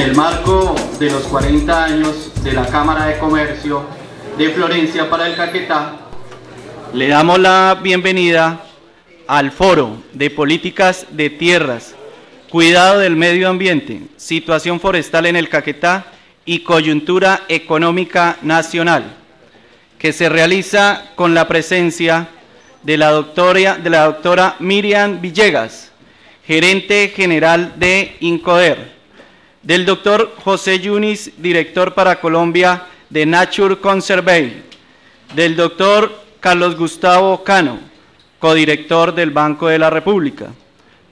el marco de los 40 años de la Cámara de Comercio de Florencia para el Caquetá, le damos la bienvenida al Foro de Políticas de Tierras, Cuidado del Medio Ambiente, Situación Forestal en el Caquetá y Coyuntura Económica Nacional, que se realiza con la presencia de la doctora Miriam Villegas, gerente general de INCODER, del doctor José Yunis, director para Colombia de Nature Conservancy, del doctor Carlos Gustavo Cano, codirector del Banco de la República,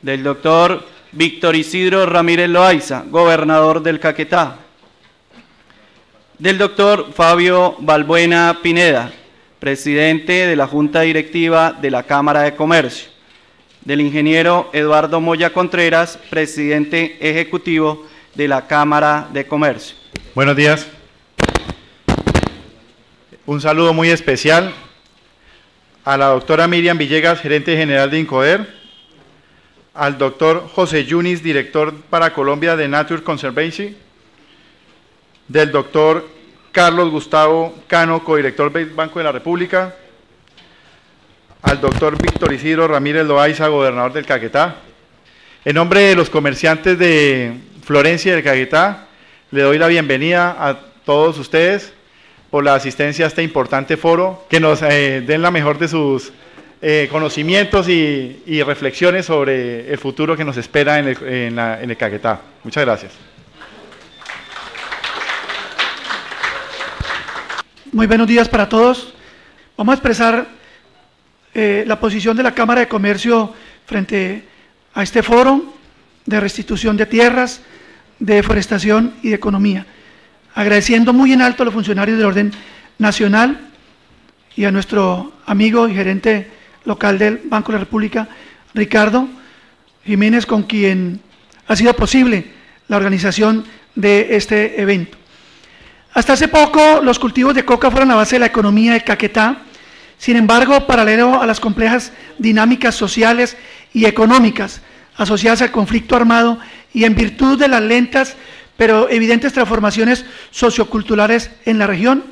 del doctor Víctor Isidro Ramírez Loaiza, gobernador del Caquetá, del doctor Fabio Balbuena Pineda, presidente de la Junta Directiva de la Cámara de Comercio, del ingeniero Eduardo Moya Contreras, presidente ejecutivo de la Cámara de Comercio. Buenos días. Un saludo muy especial a la doctora Miriam Villegas, gerente general de INCODER, al doctor José Yunis, director para Colombia de Nature Conservancy, del doctor Carlos Gustavo Cano, codirector del Banco de la República, al doctor Víctor Isidro Ramírez Loaiza, gobernador del Caquetá. En nombre de los comerciantes de Florencia y del Caquetá, le doy la bienvenida a todos ustedes por la asistencia a este importante foro, que nos den la mejor de sus conocimientos y reflexiones sobre el futuro que nos espera en el Caquetá. Muchas gracias. Muy buenos días para todos. Vamos a expresar la posición de la Cámara de Comercio frente a este foro de restitución de tierras, de deforestación y de economía, agradeciendo muy en alto a los funcionarios del orden nacional y a nuestro amigo y gerente local del Banco de la República, Ricardo Jiménez, con quien ha sido posible la organización de este evento. Hasta hace poco los cultivos de coca fueron la base de la economía del Caquetá. Sin embargo, paralelo a las complejas dinámicas sociales y económicas asociadas al conflicto armado y en virtud de las lentas pero evidentes transformaciones socioculturales en la región,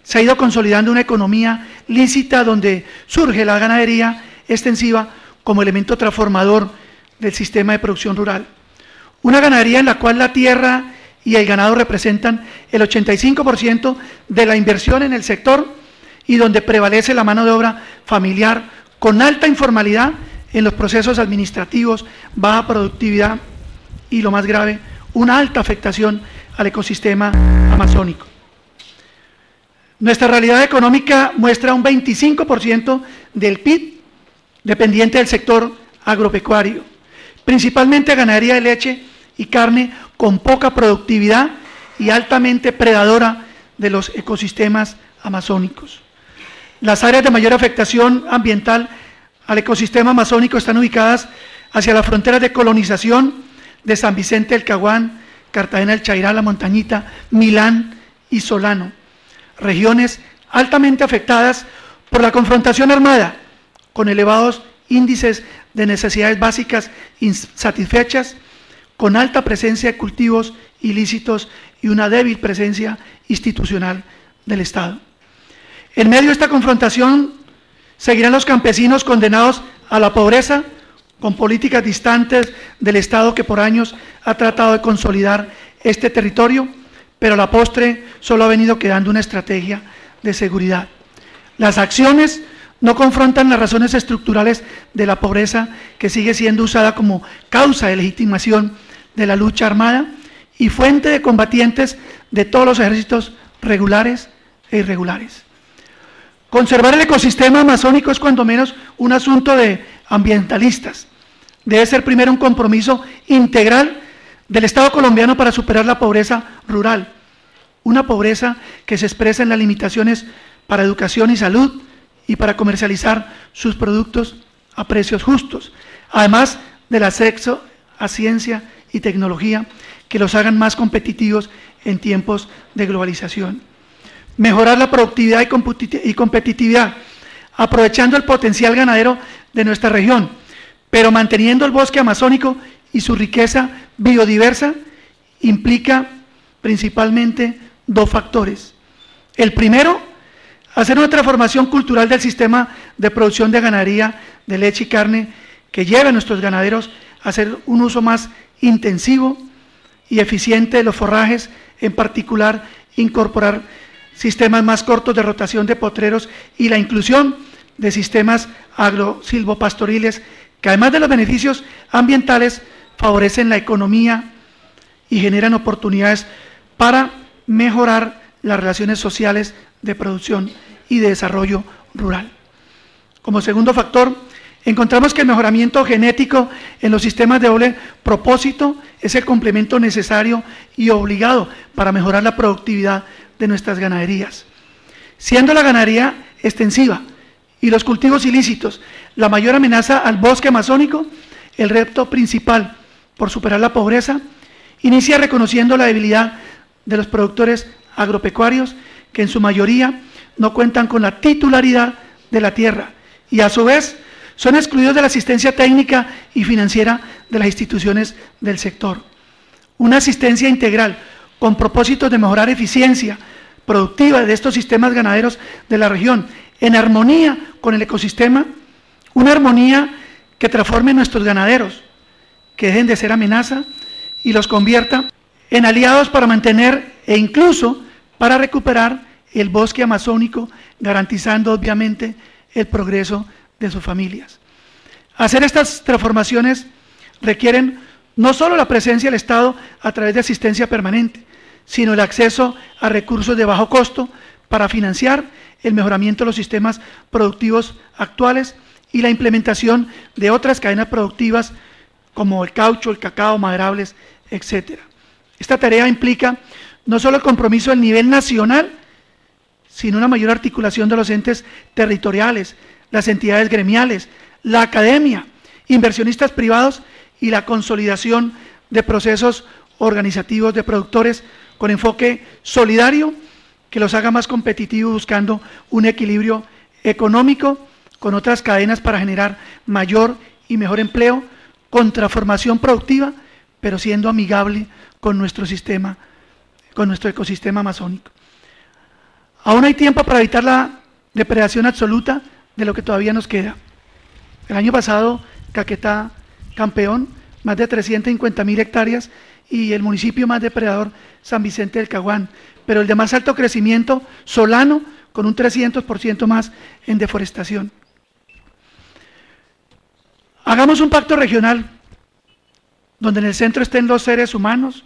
se ha ido consolidando una economía lícita donde surge la ganadería extensiva como elemento transformador del sistema de producción rural. Una ganadería en la cual la tierra y el ganado representan el 85% de la inversión en el sector y donde prevalece la mano de obra familiar con alta informalidad en los procesos administrativos, baja productividad y, lo más grave, una alta afectación al ecosistema amazónico. Nuestra realidad económica muestra un 25% del PIB dependiente del sector agropecuario, principalmente ganadería de leche y carne con poca productividad y altamente predadora de los ecosistemas amazónicos. Las áreas de mayor afectación ambiental al ecosistema amazónico están ubicadas hacia las fronteras de colonización de San Vicente del Caguán, Cartagena del Chairá, La Montañita, Milán y Solano, regiones altamente afectadas por la confrontación armada, con elevados índices de necesidades básicas insatisfechas, con alta presencia de cultivos ilícitos y una débil presencia institucional del Estado. En medio de esta confrontación seguirán los campesinos condenados a la pobreza, con políticas distantes del Estado que por años ha tratado de consolidar este territorio, pero a la postre solo ha venido quedando una estrategia de seguridad. Las acciones no confrontan las razones estructurales de la pobreza, que sigue siendo usada como causa de legitimación de la lucha armada y fuente de combatientes de todos los ejércitos regulares e irregulares. Conservar el ecosistema amazónico es cuando menos un asunto de ambientalistas. Debe ser primero un compromiso integral del Estado colombiano para superar la pobreza rural, una pobreza que se expresa en las limitaciones para educación y salud y para comercializar sus productos a precios justos, además del acceso a ciencia y tecnología que los hagan más competitivos en tiempos de globalización. Mejorar la productividad y competitividad, aprovechando el potencial ganadero de nuestra región, pero manteniendo el bosque amazónico y su riqueza biodiversa implica principalmente dos factores. El primero, hacer una transformación cultural del sistema de producción de ganadería de leche y carne que lleve a nuestros ganaderos a hacer un uso más intensivo y eficiente de los forrajes, en particular incorporar sistemas más cortos de rotación de potreros y la inclusión de sistemas agrosilvopastoriles que además de los beneficios ambientales favorecen la economía y generan oportunidades para mejorar las relaciones sociales de producción y de desarrollo rural. Como segundo factor, encontramos que el mejoramiento genético en los sistemas de doble propósito es el complemento necesario y obligado para mejorar la productividad de nuestras ganaderías. Siendo la ganadería extensiva y los cultivos ilícitos la mayor amenaza al bosque amazónico, el reto principal por superar la pobreza inicia reconociendo la debilidad de los productores agropecuarios que en su mayoría no cuentan con la titularidad de la tierra y a su vez son excluidos de la asistencia técnica y financiera de las instituciones del sector. Una asistencia integral con propósitos de mejorar eficiencia productiva de estos sistemas ganaderos de la región en armonía con el ecosistema, una armonía que transforme nuestros ganaderos, que dejen de ser amenaza y los convierta en aliados para mantener e incluso para recuperar el bosque amazónico, garantizando obviamente el progreso de sus familias. Hacer estas transformaciones requieren no solo la presencia del Estado a través de asistencia permanente, sino el acceso a recursos de bajo costo para financiar el mejoramiento de los sistemas productivos actuales y la implementación de otras cadenas productivas como el caucho, el cacao, maderables, etc. Esta tarea implica no solo el compromiso del nivel nacional, sino una mayor articulación de los entes territoriales, las entidades gremiales, la academia, inversionistas privados y la consolidación de procesos organizativos de productores con enfoque solidario que los haga más competitivos buscando un equilibrio económico con otras cadenas para generar mayor y mejor empleo, con transformación productiva, pero siendo amigable con nuestro sistema, con nuestro ecosistema amazónico. Aún hay tiempo para evitar la depredación absoluta de lo que todavía nos queda. El año pasado, Caquetá, campeón, más de 350.000 hectáreas, y el municipio más depredador, San Vicente del Caguán, pero el de más alto crecimiento, Solano, con un 300% más en deforestación. Hagamos un pacto regional, donde en el centro estén los seres humanos,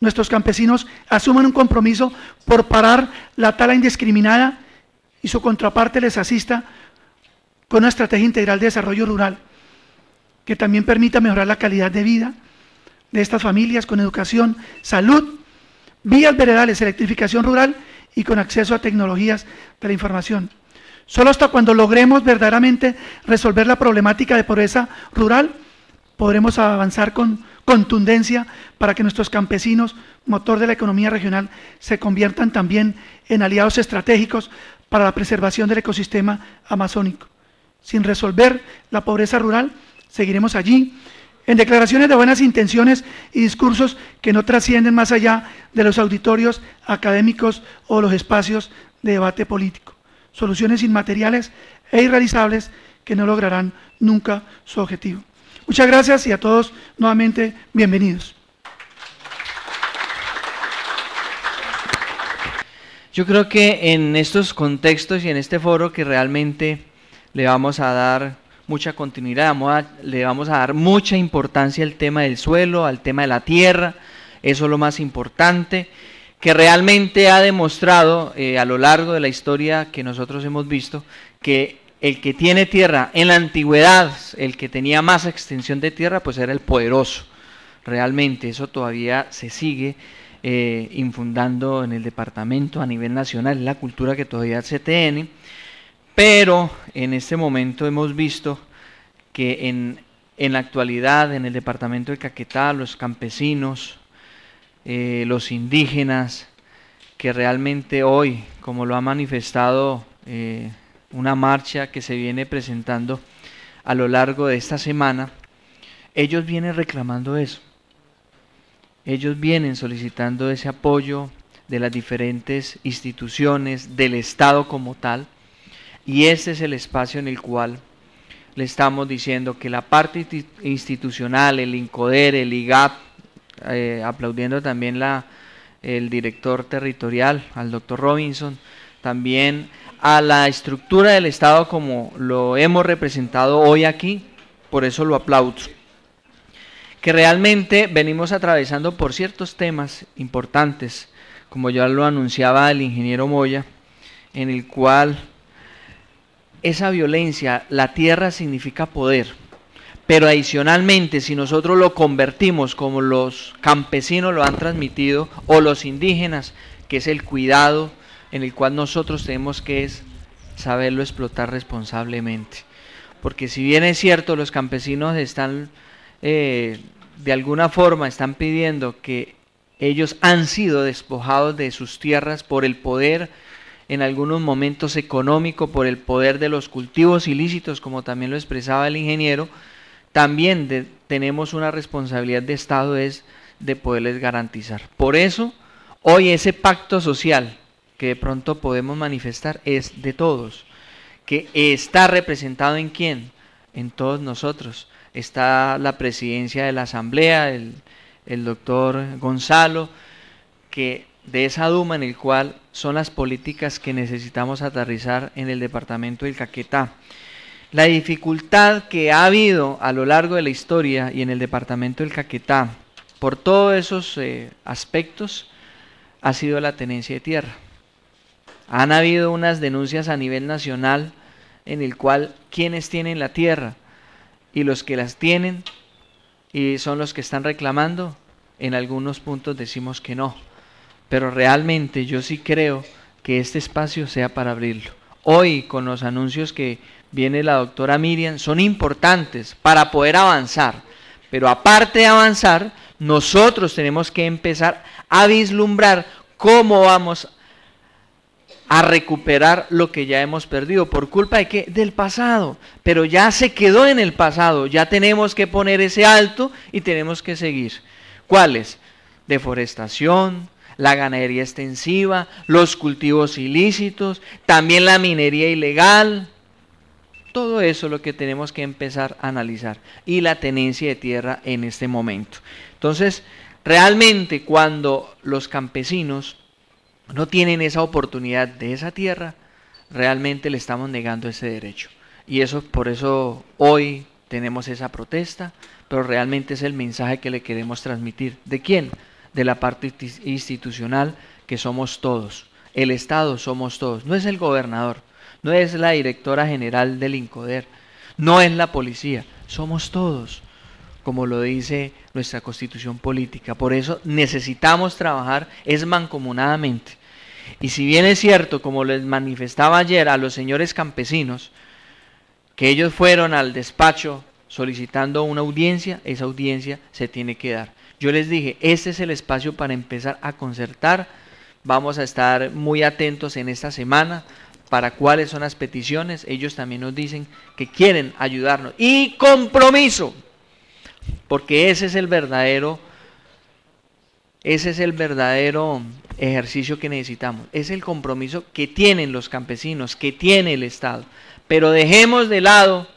nuestros campesinos asuman un compromiso por parar la tala indiscriminada y su contraparte les asista con una estrategia integral de desarrollo rural, que también permita mejorar la calidad de vida de estas familias con educación, salud, vías veredales, electrificación rural y con acceso a tecnologías de la información. Solo hasta cuando logremos verdaderamente resolver la problemática de pobreza rural, podremos avanzar con contundencia para que nuestros campesinos, motor de la economía regional, se conviertan también en aliados estratégicos para la preservación del ecosistema amazónico. Sin resolver la pobreza rural, seguiremos allí, en declaraciones de buenas intenciones y discursos que no trascienden más allá de los auditorios académicos o los espacios de debate político. Soluciones inmateriales e irrealizables que no lograrán nunca su objetivo. Muchas gracias y a todos nuevamente bienvenidos. Yo creo que en estos contextos y en este foro que realmente le vamos a dar mucha continuidad, le vamos a dar mucha importancia al tema del suelo, al tema de la tierra, eso es lo más importante, que realmente ha demostrado a lo largo de la historia que nosotros hemos visto, que el que tiene tierra, en la antigüedad, el que tenía más extensión de tierra, pues era el poderoso. Realmente eso todavía se sigue infundando en el departamento a nivel nacional, la cultura que todavía se tiene, pero en este momento hemos visto que en la actualidad en el departamento de Caquetá, los campesinos, los indígenas, que realmente hoy, como lo ha manifestado una marcha que se viene presentando a lo largo de esta semana, ellos vienen reclamando eso. ellos vienen solicitando ese apoyo de las diferentes instituciones, del Estado como tal, y este es el espacio en el cual le estamos diciendo que la parte institucional, el INCODER, el IGAP, aplaudiendo también el director territorial, al doctor Robinson, también a la estructura del Estado como lo hemos representado hoy aquí, por eso lo aplaudo. Que realmente venimos atravesando por ciertos temas importantes, como ya lo anunciaba el ingeniero Moya, en el cual esa violencia, la tierra significa poder, pero adicionalmente si nosotros lo convertimos como los campesinos lo han transmitido, o los indígenas, que es el cuidado en el cual nosotros tenemos que saberlo explotar responsablemente. Porque si bien es cierto, los campesinos están, de alguna forma, están pidiendo que ellos han sido despojados de sus tierras por el poder, en algunos momentos económico, por el poder de los cultivos ilícitos, como también lo expresaba el ingeniero, también tenemos una responsabilidad de Estado, es de poderles garantizar. Por eso, hoy ese pacto social que de pronto podemos manifestar es de todos, que está representado en ¿quién? En todos nosotros. Está la presidencia de la Asamblea, el doctor Gonzalo, que de esa Duma en el cual son las políticas que necesitamos aterrizar en el departamento del Caquetá. La dificultad que ha habido a lo largo de la historia y en el departamento del Caquetá, por todos esos aspectos, ha sido la tenencia de tierra. Han habido unas denuncias a nivel nacional en el cual quienes tienen la tierra y los que las tienen y son los que están reclamando, en algunos puntos decimos que no. Pero realmente yo sí creo que este espacio sea para abrirlo. Hoy, con los anuncios que viene la doctora Miriam, son importantes para poder avanzar. Pero aparte de avanzar, nosotros tenemos que empezar a vislumbrar cómo vamos a recuperar lo que ya hemos perdido. ¿Por culpa de qué? Del pasado. Pero ya se quedó en el pasado. Ya tenemos que poner ese alto y tenemos que seguir. ¿Cuáles? Deforestación, la ganadería extensiva, los cultivos ilícitos, también la minería ilegal. Todo eso es lo que tenemos que empezar a analizar. Y la tenencia de tierra en este momento. Entonces, realmente cuando los campesinos no tienen esa oportunidad de esa tierra, realmente le estamos negando ese derecho. Y eso, por eso hoy tenemos esa protesta, pero realmente es el mensaje que le queremos transmitir. ¿De quién? De la parte institucional, que somos todos. El Estado somos todos. No es el gobernador, no es la directora general del INCODER, no es la policía, somos todos, como lo dice nuestra Constitución política. Por eso necesitamos trabajar mancomunadamente. Y si bien es cierto, como les manifestaba ayer a los señores campesinos, que ellos fueron al despacho solicitando una audiencia, esa audiencia se tiene que dar. Yo les dije, este es el espacio para empezar a concertar. Vamos a estar muy atentos en esta semana para cuáles son las peticiones. Ellos también nos dicen que quieren ayudarnos. Y compromiso, porque ese es el verdadero ejercicio que necesitamos. Es el compromiso que tienen los campesinos, que tiene el Estado. Pero dejemos de lado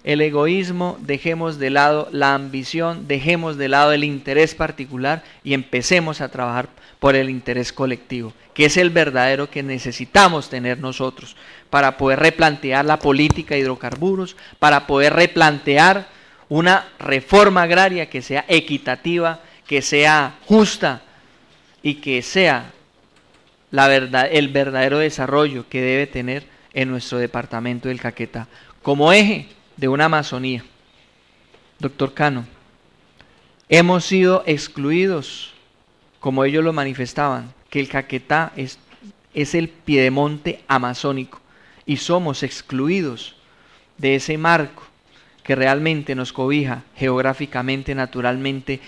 el egoísmo, dejemos de lado la ambición, dejemos de lado el interés particular y empecemos a trabajar por el interés colectivo, que es el verdadero que necesitamos tener nosotros para poder replantear la política de hidrocarburos, para poder replantear una reforma agraria que sea equitativa, que sea justa y que sea el verdadero desarrollo que debe tener en nuestro departamento del Caquetá, como eje de una Amazonía. Doctor Cano, hemos sido excluidos, como ellos lo manifestaban, que el Caquetá es el piedemonte amazónico y somos excluidos de ese marco que realmente nos cobija geográficamente, naturalmente,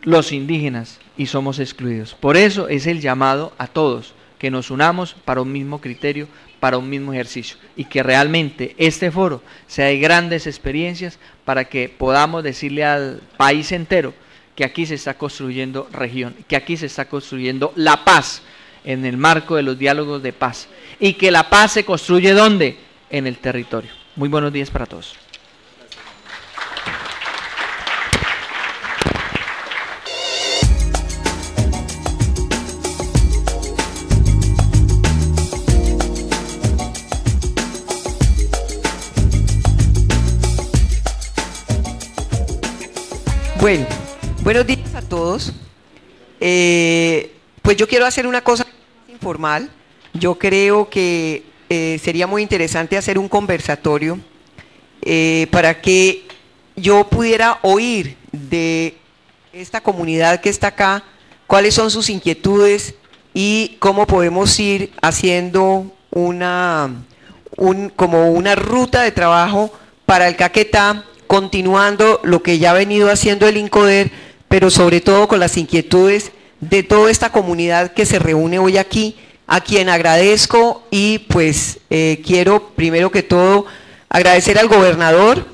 los indígenas, y somos excluidos. Por eso es el llamado a todos, que nos unamos para un mismo criterio, para un mismo ejercicio, y que realmente este foro sea de grandes experiencias para que podamos decirle al país entero que aquí se está construyendo región, que aquí se está construyendo la paz en el marco de los diálogos de paz, y que la paz se construye ¿dónde? En el territorio. Muy buenos días para todos. Bueno, buenos días a todos. Pues yo quiero hacer una cosa informal. Yo creo que sería muy interesante hacer un conversatorio para que yo pudiera oír de esta comunidad que está acá, cuáles son sus inquietudes y cómo podemos ir haciendo como una ruta de trabajo para el Caquetá, continuando lo que ya ha venido haciendo el INCODER, pero sobre todo con las inquietudes de toda esta comunidad que se reúne hoy aquí, a quien agradezco y pues quiero primero que todo agradecer al gobernador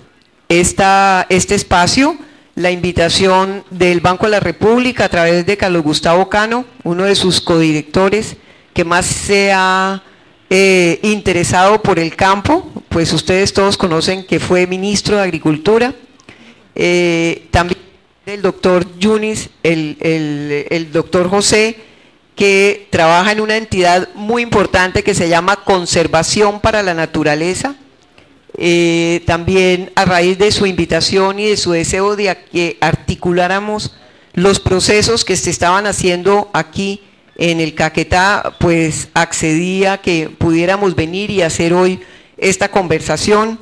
este espacio, la invitación del Banco de la República a través de Carlos Gustavo Cano, uno de sus codirectores que más se ha interesado por el campo, pues ustedes todos conocen que fue ministro de Agricultura, también el doctor Yunis, el doctor José, que trabaja en una entidad muy importante que se llama Conservación para la Naturaleza, también a raíz de su invitación y de su deseo de que articuláramos los procesos que se estaban haciendo aquí en el Caquetá, pues accedí a que pudiéramos venir y hacer hoy esta conversación.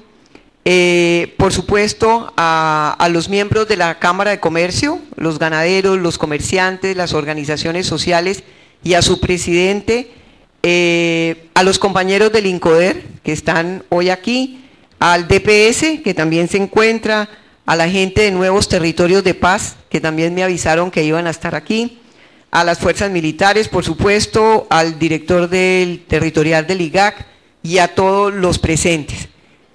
Por supuesto, a los miembros de la Cámara de Comercio, los ganaderos, los comerciantes, las organizaciones sociales y a su presidente, a los compañeros del INCODER que están hoy aquí, al DPS que también se encuentra, a la gente de Nuevos Territorios de Paz que también me avisaron que iban a estar aquí, a las fuerzas militares, por supuesto, al director del territorial del IGAC y a todos los presentes.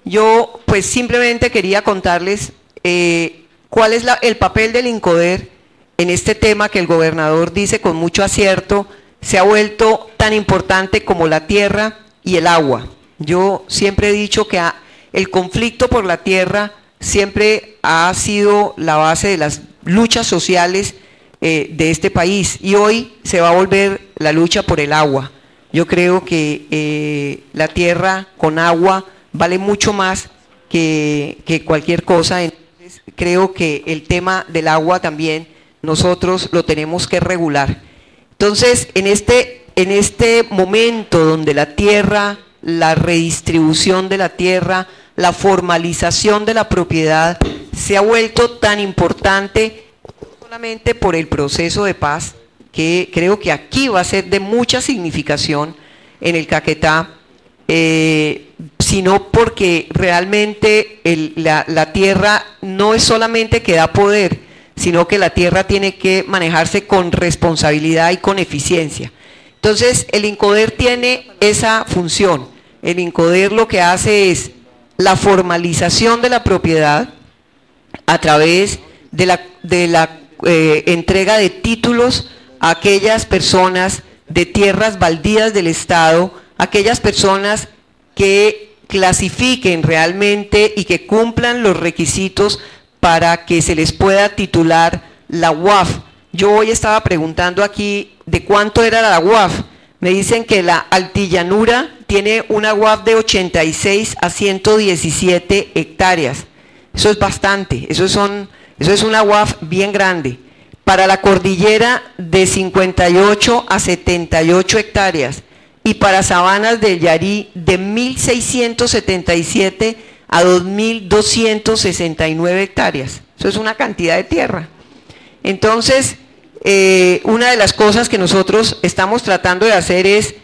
Yo pues simplemente quería contarles cuál es el papel del INCODER en este tema que el gobernador dice con mucho acierto, se ha vuelto tan importante como la tierra y el agua. Yo siempre he dicho que el conflicto por la tierra siempre ha sido la base de las luchas sociales de este país y hoy se va a volver la lucha por el agua. Yo creo que la tierra con agua vale mucho más que cualquier cosa. Entonces, creo que el tema del agua también nosotros lo tenemos que regular. Entonces, en este momento donde la tierra, la redistribución de la tierra, la formalización de la propiedad se ha vuelto tan importante solamente por el proceso de paz, que creo que aquí va a ser de mucha significación en el Caquetá, sino porque realmente la tierra no es solamente que da poder, sino que la tierra tiene que manejarse con responsabilidad y con eficiencia. Entonces, el INCODER tiene esa función. El INCODER lo que hace es la formalización de la propiedad a través de la entrega de títulos a aquellas personas de tierras baldías del Estado, aquellas personas que clasifiquen realmente y que cumplan los requisitos para que se les pueda titular la UAF. Yo hoy estaba preguntando aquí de cuánto era la UAF. Me dicen que la Altillanura tiene una UAF de 86 a 117 hectáreas. Eso es bastante, eso es una UAF bien grande. Para la cordillera de 58 a 78 hectáreas y para Sabanas del Yarí de 1.677 a 2.269 hectáreas. Eso es una cantidad de tierra. Entonces, una de las cosas que nosotros estamos tratando de hacer es,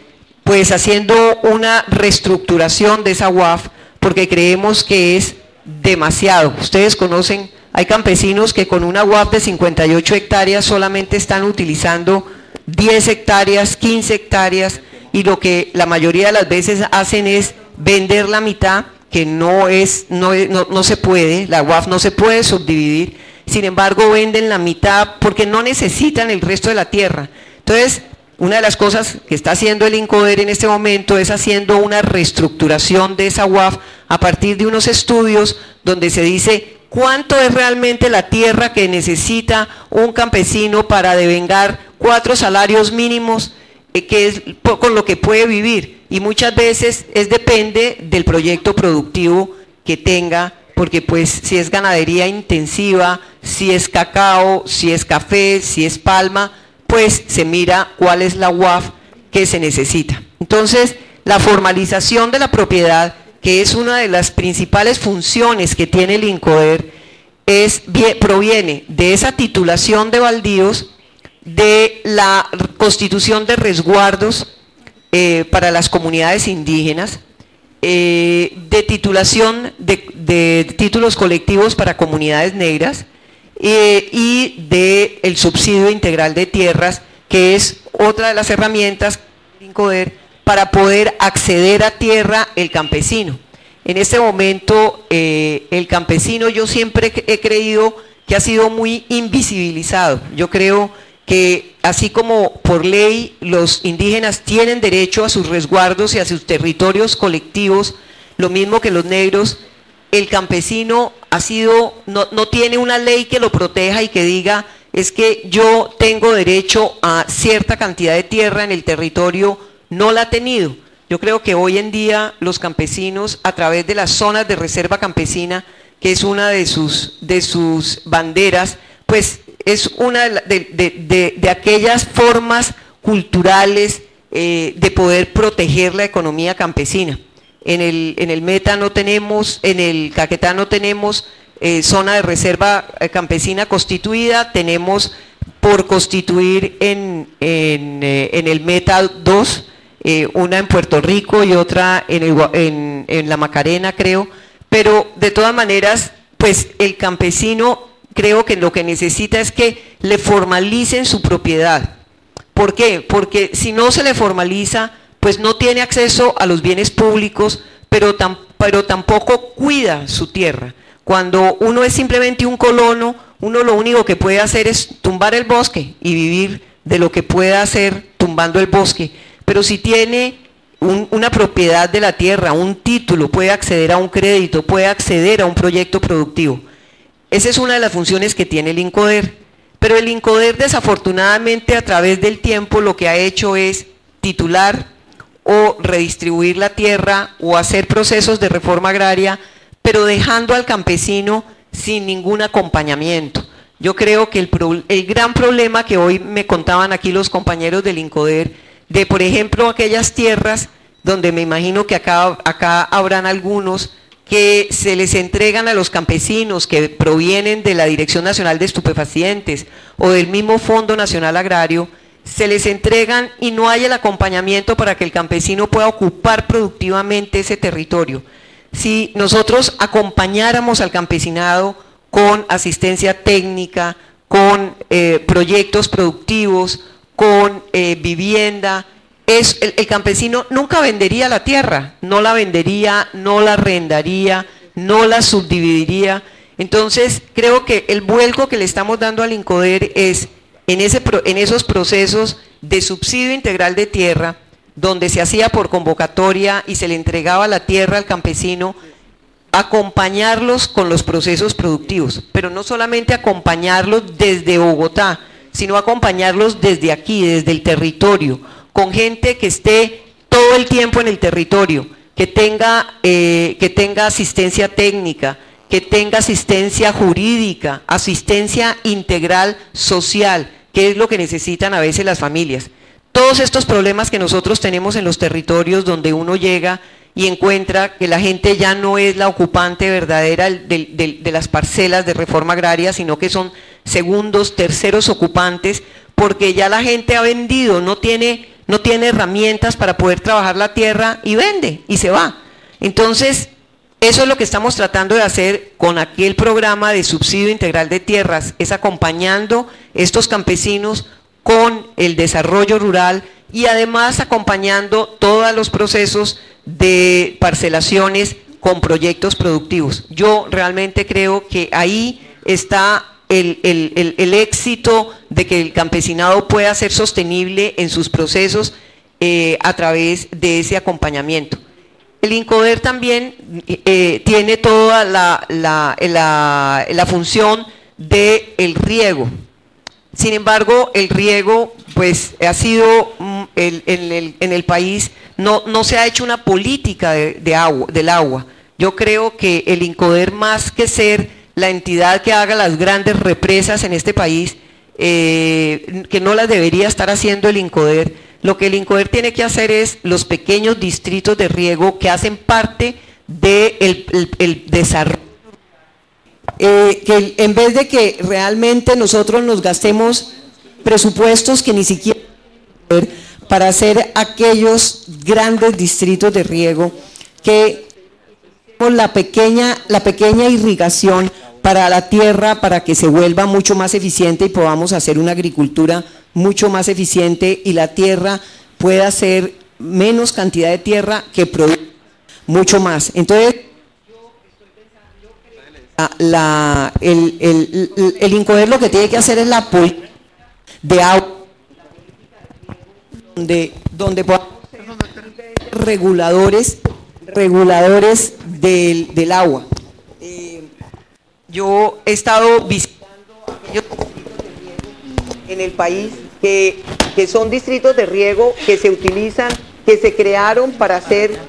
pues, haciendo una reestructuración de esa UAF, porque creemos que es demasiado. Ustedes conocen, hay campesinos que con una UAF de 58 hectáreas solamente están utilizando 10 hectáreas, 15 hectáreas, y lo que la mayoría de las veces hacen es vender la mitad, que no se puede, la UAF no se puede subdividir. sin embargo venden la mitad porque no necesitan el resto de la tierra. Entonces, una de las cosas que está haciendo el INCODER en este momento es haciendo una reestructuración de esa UAF a partir de unos estudios donde se dice cuánto es realmente la tierra que necesita un campesino para devengar 4 salarios mínimos, que es con lo que puede vivir, y muchas veces depende del proyecto productivo que tenga, porque pues si es ganadería intensiva, si es cacao, si es café, si es palma, pues se mira cuál es la UAF que se necesita. Entonces, la formalización de la propiedad, que es una de las principales funciones que tiene el INCODER, proviene de esa titulación de baldíos, de la constitución de resguardos para las comunidades indígenas, de titulación de títulos colectivos para comunidades negras, y del subsidio integral de tierras, que es otra de las herramientas del INCODER para poder acceder a tierra el campesino. En este momento el campesino, yo siempre he creído que ha sido muy invisibilizado. Yo creo que así como por ley los indígenas tienen derecho a sus resguardos y a sus territorios colectivos, lo mismo que los negros, el campesino no tiene una ley que lo proteja y que diga, es que yo tengo derecho a cierta cantidad de tierra en el territorio, no la ha tenido. Yo creo que hoy en día los campesinos, a través de las zonas de reserva campesina, que es una de sus banderas, pues es una de aquellas formas culturales de poder proteger la economía campesina. En el Meta no tenemos, en el Caquetá no tenemos zona de reserva campesina constituida, tenemos por constituir en el Meta 2, una en Puerto Rico y otra en la Macarena, creo, pero de todas maneras, pues el campesino creo que lo que necesita es que le formalicen su propiedad. ¿Por qué? Porque si no se le formaliza, pues no tiene acceso a los bienes públicos, pero tampoco cuida su tierra. Cuando uno es simplemente un colono, uno lo único que puede hacer es tumbar el bosque y vivir de lo que pueda hacer tumbando el bosque. Pero si tiene una propiedad de la tierra, un título, puede acceder a un crédito, puede acceder a un proyecto productivo. Esa es una de las funciones que tiene el INCODER. Pero el INCODER, desafortunadamente, a través del tiempo lo que ha hecho es titular o redistribuir la tierra o hacer procesos de reforma agraria, pero dejando al campesino sin ningún acompañamiento. Yo creo que el gran problema que hoy me contaban aquí los compañeros del INCODER, de por ejemplo aquellas tierras donde me imagino que acá habrán algunos que se les entregan a los campesinos que provienen de la Dirección Nacional de Estupefacientes o del mismo Fondo Nacional Agrario, se les entregan y no hay el acompañamiento para que el campesino pueda ocupar productivamente ese territorio. Si nosotros acompañáramos al campesinado con asistencia técnica, con proyectos productivos, con vivienda, el campesino nunca vendería la tierra, no la vendería, no la arrendaría, no la subdividiría. Entonces creo que el vuelco que le estamos dando al INCODER es en esos procesos de subsidio integral de tierra, donde se hacía por convocatoria y se le entregaba la tierra al campesino, acompañarlos con los procesos productivos, pero no solamente acompañarlos desde Bogotá, sino acompañarlos desde aquí, desde el territorio, con gente que esté todo el tiempo en el territorio, que tenga asistencia técnica, que tenga asistencia jurídica, asistencia integral social, que es lo que necesitan a veces las familias. Todos estos problemas que nosotros tenemos en los territorios donde uno llega y encuentra que la gente ya no es la ocupante verdadera de las parcelas de reforma agraria, sino que son segundos, terceros ocupantes, porque ya la gente ha vendido, no tiene herramientas para poder trabajar la tierra y vende y se va. Entonces, eso es lo que estamos tratando de hacer con aquel programa de subsidio integral de tierras, es acompañando estos campesinos con el desarrollo rural y además acompañando todos los procesos de parcelaciones con proyectos productivos. Yo realmente creo que ahí está el éxito de que el campesinado pueda ser sostenible en sus procesos a través de ese acompañamiento. El INCODER también tiene toda la función del riego. Sin embargo, el riego pues ha sido en el país, no se ha hecho una política del agua. Yo creo que el INCODER, más que ser la entidad que haga las grandes represas en este país, que no las debería estar haciendo el INCODER, lo que el INCODER tiene que hacer es los pequeños distritos de riego que hacen parte del desarrollo. Que en vez de que realmente nosotros nos gastemos presupuestos que ni siquiera para hacer aquellos grandes distritos de riego, que la pequeña irrigación para la tierra, para que se vuelva mucho más eficiente y podamos hacer una agricultura mucho más eficiente y la tierra pueda ser menos cantidad de tierra que produce mucho más. Entonces, el INCODER lo que tiene que hacer es la política de agua, donde podamos ser reguladores del agua. Yo he estado visitando aquellos en el país que son distritos de riego que se utilizan, que se crearon para hacer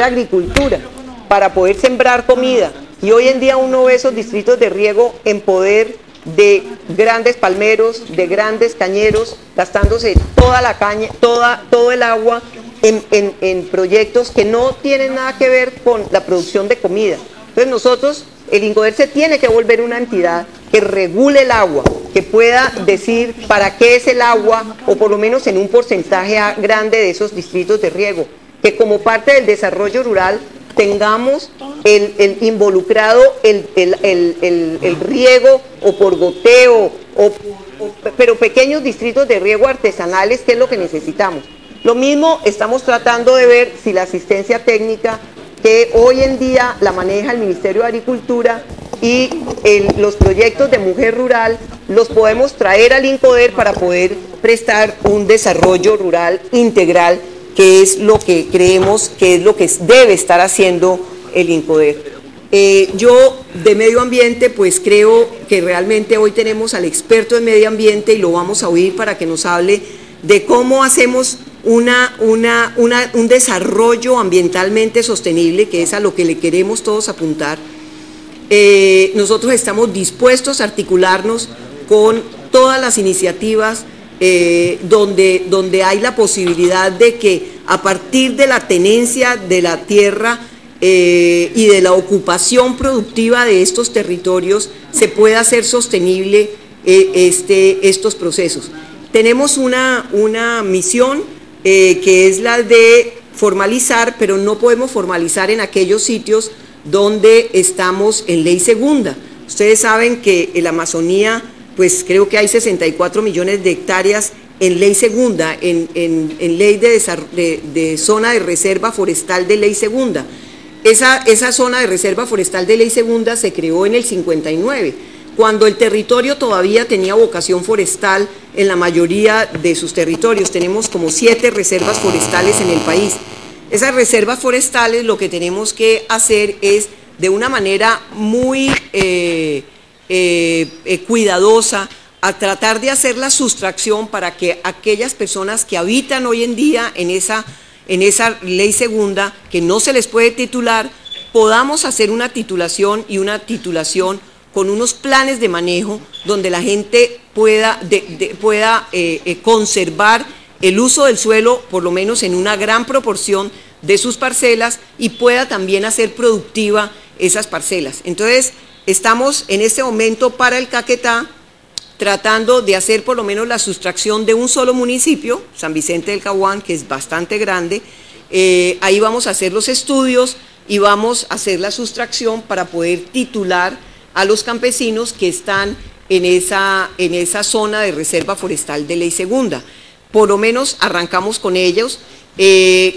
agricultura, para poder sembrar comida. Y hoy en día uno ve esos distritos de riego en poder de grandes palmeros, de grandes cañeros, gastándose toda la caña, todo el agua en proyectos que no tienen nada que ver con la producción de comida. Entonces nosotros, el INCODER se tiene que volver una entidad que regule el agua, que pueda decir para qué es el agua, o por lo menos en un porcentaje grande de esos distritos de riego, que como parte del desarrollo rural tengamos el involucrado el riego o por goteo, pero pequeños distritos de riego artesanales, que es lo que necesitamos. Lo mismo estamos tratando de ver si la asistencia técnica, que hoy en día la maneja el Ministerio de Agricultura, y los proyectos de mujer rural los podemos traer al INCODER para poder prestar un desarrollo rural integral, que es lo que creemos que es lo que debe estar haciendo el INCODER. Yo de medio ambiente pues creo que realmente hoy tenemos al experto en medio ambiente y lo vamos a oír para que nos hable de cómo hacemos un desarrollo ambientalmente sostenible, que es a lo que le queremos todos apuntar. Nosotros estamos dispuestos a articularnos con todas las iniciativas donde hay la posibilidad de que a partir de la tenencia de la tierra y de la ocupación productiva de estos territorios se pueda hacer sostenible estos procesos. Tenemos una misión que es la de formalizar, pero no podemos formalizar en aquellos sitios donde estamos en ley segunda. Ustedes saben que en la Amazonía, pues creo que hay 64 millones de hectáreas en ley segunda, en ley de zona de reserva forestal de ley segunda. Esa zona de reserva forestal de ley segunda se creó en el 59, cuando el territorio todavía tenía vocación forestal en la mayoría de sus territorios. Tenemos como 7 reservas forestales en el país. Esas reservas forestales lo que tenemos que hacer es, de una manera muy cuidadosa, a tratar de hacer la sustracción para que aquellas personas que habitan hoy en día en esa ley segunda, que no se les puede titular, podamos hacer una titulación con unos planes de manejo donde la gente pueda conservar el uso del suelo, por lo menos en una gran proporción de sus parcelas, y pueda también hacer productiva esas parcelas. Entonces, estamos en este momento para el Caquetá tratando de hacer por lo menos la sustracción de un solo municipio, San Vicente del Caguán, que es bastante grande. Ahí vamos a hacer los estudios y vamos a hacer la sustracción para poder titular a los campesinos que están en esa zona de reserva forestal de ley segunda. Por lo menos arrancamos con ellos.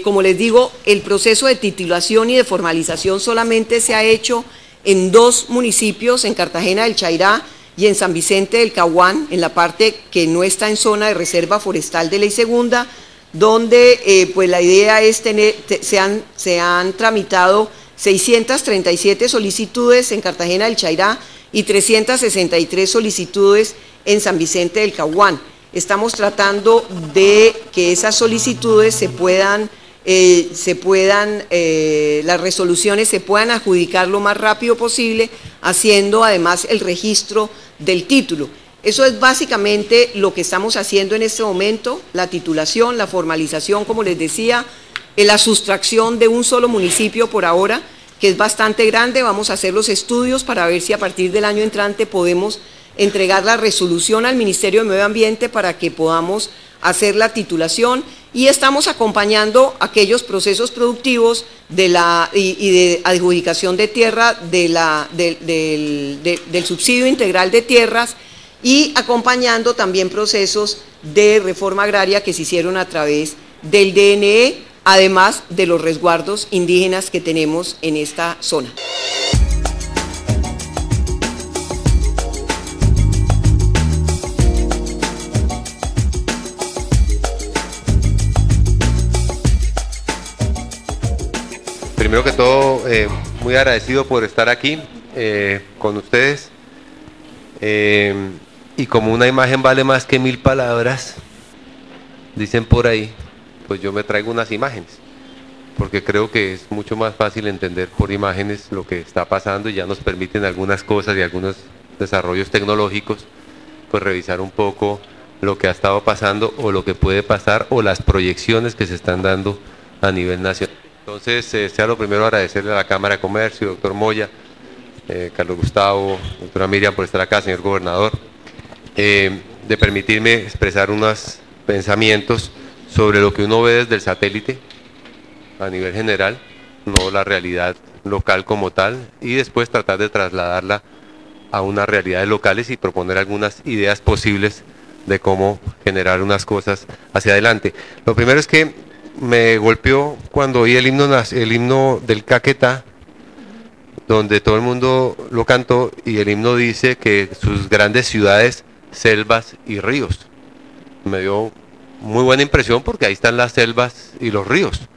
Como les digo, el proceso de titulación y de formalización solamente se ha hecho en 2 municipios, en Cartagena del Chairá y en San Vicente del Caguán, en la parte que no está en zona de reserva forestal de ley segunda, donde pues la idea es se han tramitado 637 solicitudes en Cartagena del Chairá y 363 solicitudes en San Vicente del Caguán. Estamos tratando de que esas solicitudes las resoluciones se puedan adjudicar lo más rápido posible, haciendo además el registro del título. Eso es básicamente lo que estamos haciendo en este momento, la titulación, la formalización, como les decía, la sustracción de un solo municipio por ahora, que es bastante grande. Vamos a hacer los estudios para ver si a partir del año entrante podemos entregar la resolución al Ministerio de Medio Ambiente para que podamos hacer la titulación, y estamos acompañando aquellos procesos productivos de de adjudicación de tierra del subsidio integral de tierras, y acompañando también procesos de reforma agraria que se hicieron a través del DNE, además de los resguardos indígenas que tenemos en esta zona. Primero que todo, muy agradecido por estar aquí con ustedes. Y como una imagen vale más que 1000 palabras, dicen por ahí, pues yo me traigo unas imágenes, porque creo que es mucho más fácil entender por imágenes lo que está pasando, y ya nos permiten algunas cosas y algunos desarrollos tecnológicos, pues revisar un poco lo que ha estado pasando o lo que puede pasar o las proyecciones que se están dando a nivel nacional. Entonces, sea lo primero agradecerle a la Cámara de Comercio, doctor Moya, Carlos Gustavo, doctora Miriam por estar acá, señor gobernador, de permitirme expresar unos pensamientos sobre lo que uno ve desde el satélite a nivel general, no la realidad local como tal, y después tratar de trasladarla a unas realidades locales y proponer algunas ideas posibles de cómo generar unas cosas hacia adelante. Lo primero es que me golpeó cuando oí el himno del Caquetá, donde todo el mundo lo cantó, y el himno dice que sus grandes ciudades, selvas y ríos. Me dio muy buena impresión porque ahí están las selvas y los ríos.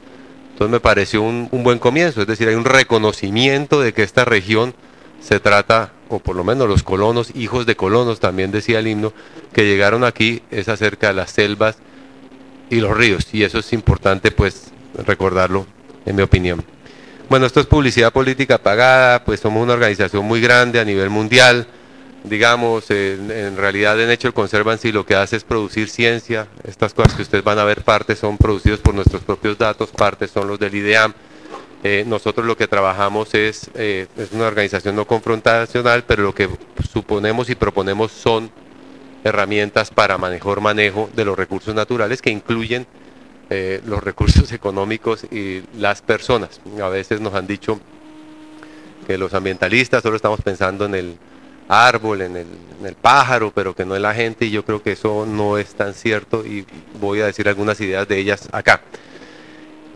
Entonces me pareció un buen comienzo, es decir, hay un reconocimiento de que esta región se trata, o por lo menos los colonos, hijos de colonos, también decía el himno, que llegaron aquí, es acerca de las selvas y los ríos, y eso es importante pues recordarlo, en mi opinión. Bueno, esto es publicidad política pagada, pues somos una organización muy grande a nivel mundial, digamos, en realidad en Nature Conservancy lo que hace es producir ciencia. Estas cosas que ustedes van a ver, partes son producidos por nuestros propios datos, partes son los del IDEAM. Nosotros lo que trabajamos es una organización no confrontacional, pero lo que suponemos y proponemos son herramientas para mejor manejo de los recursos naturales, que incluyen los recursos económicos y las personas. A veces nos han dicho que los ambientalistas solo estamos pensando en el árbol, en el pájaro, pero que no en la gente, y yo creo que eso no es tan cierto, y voy a decir algunas ideas de ellas acá.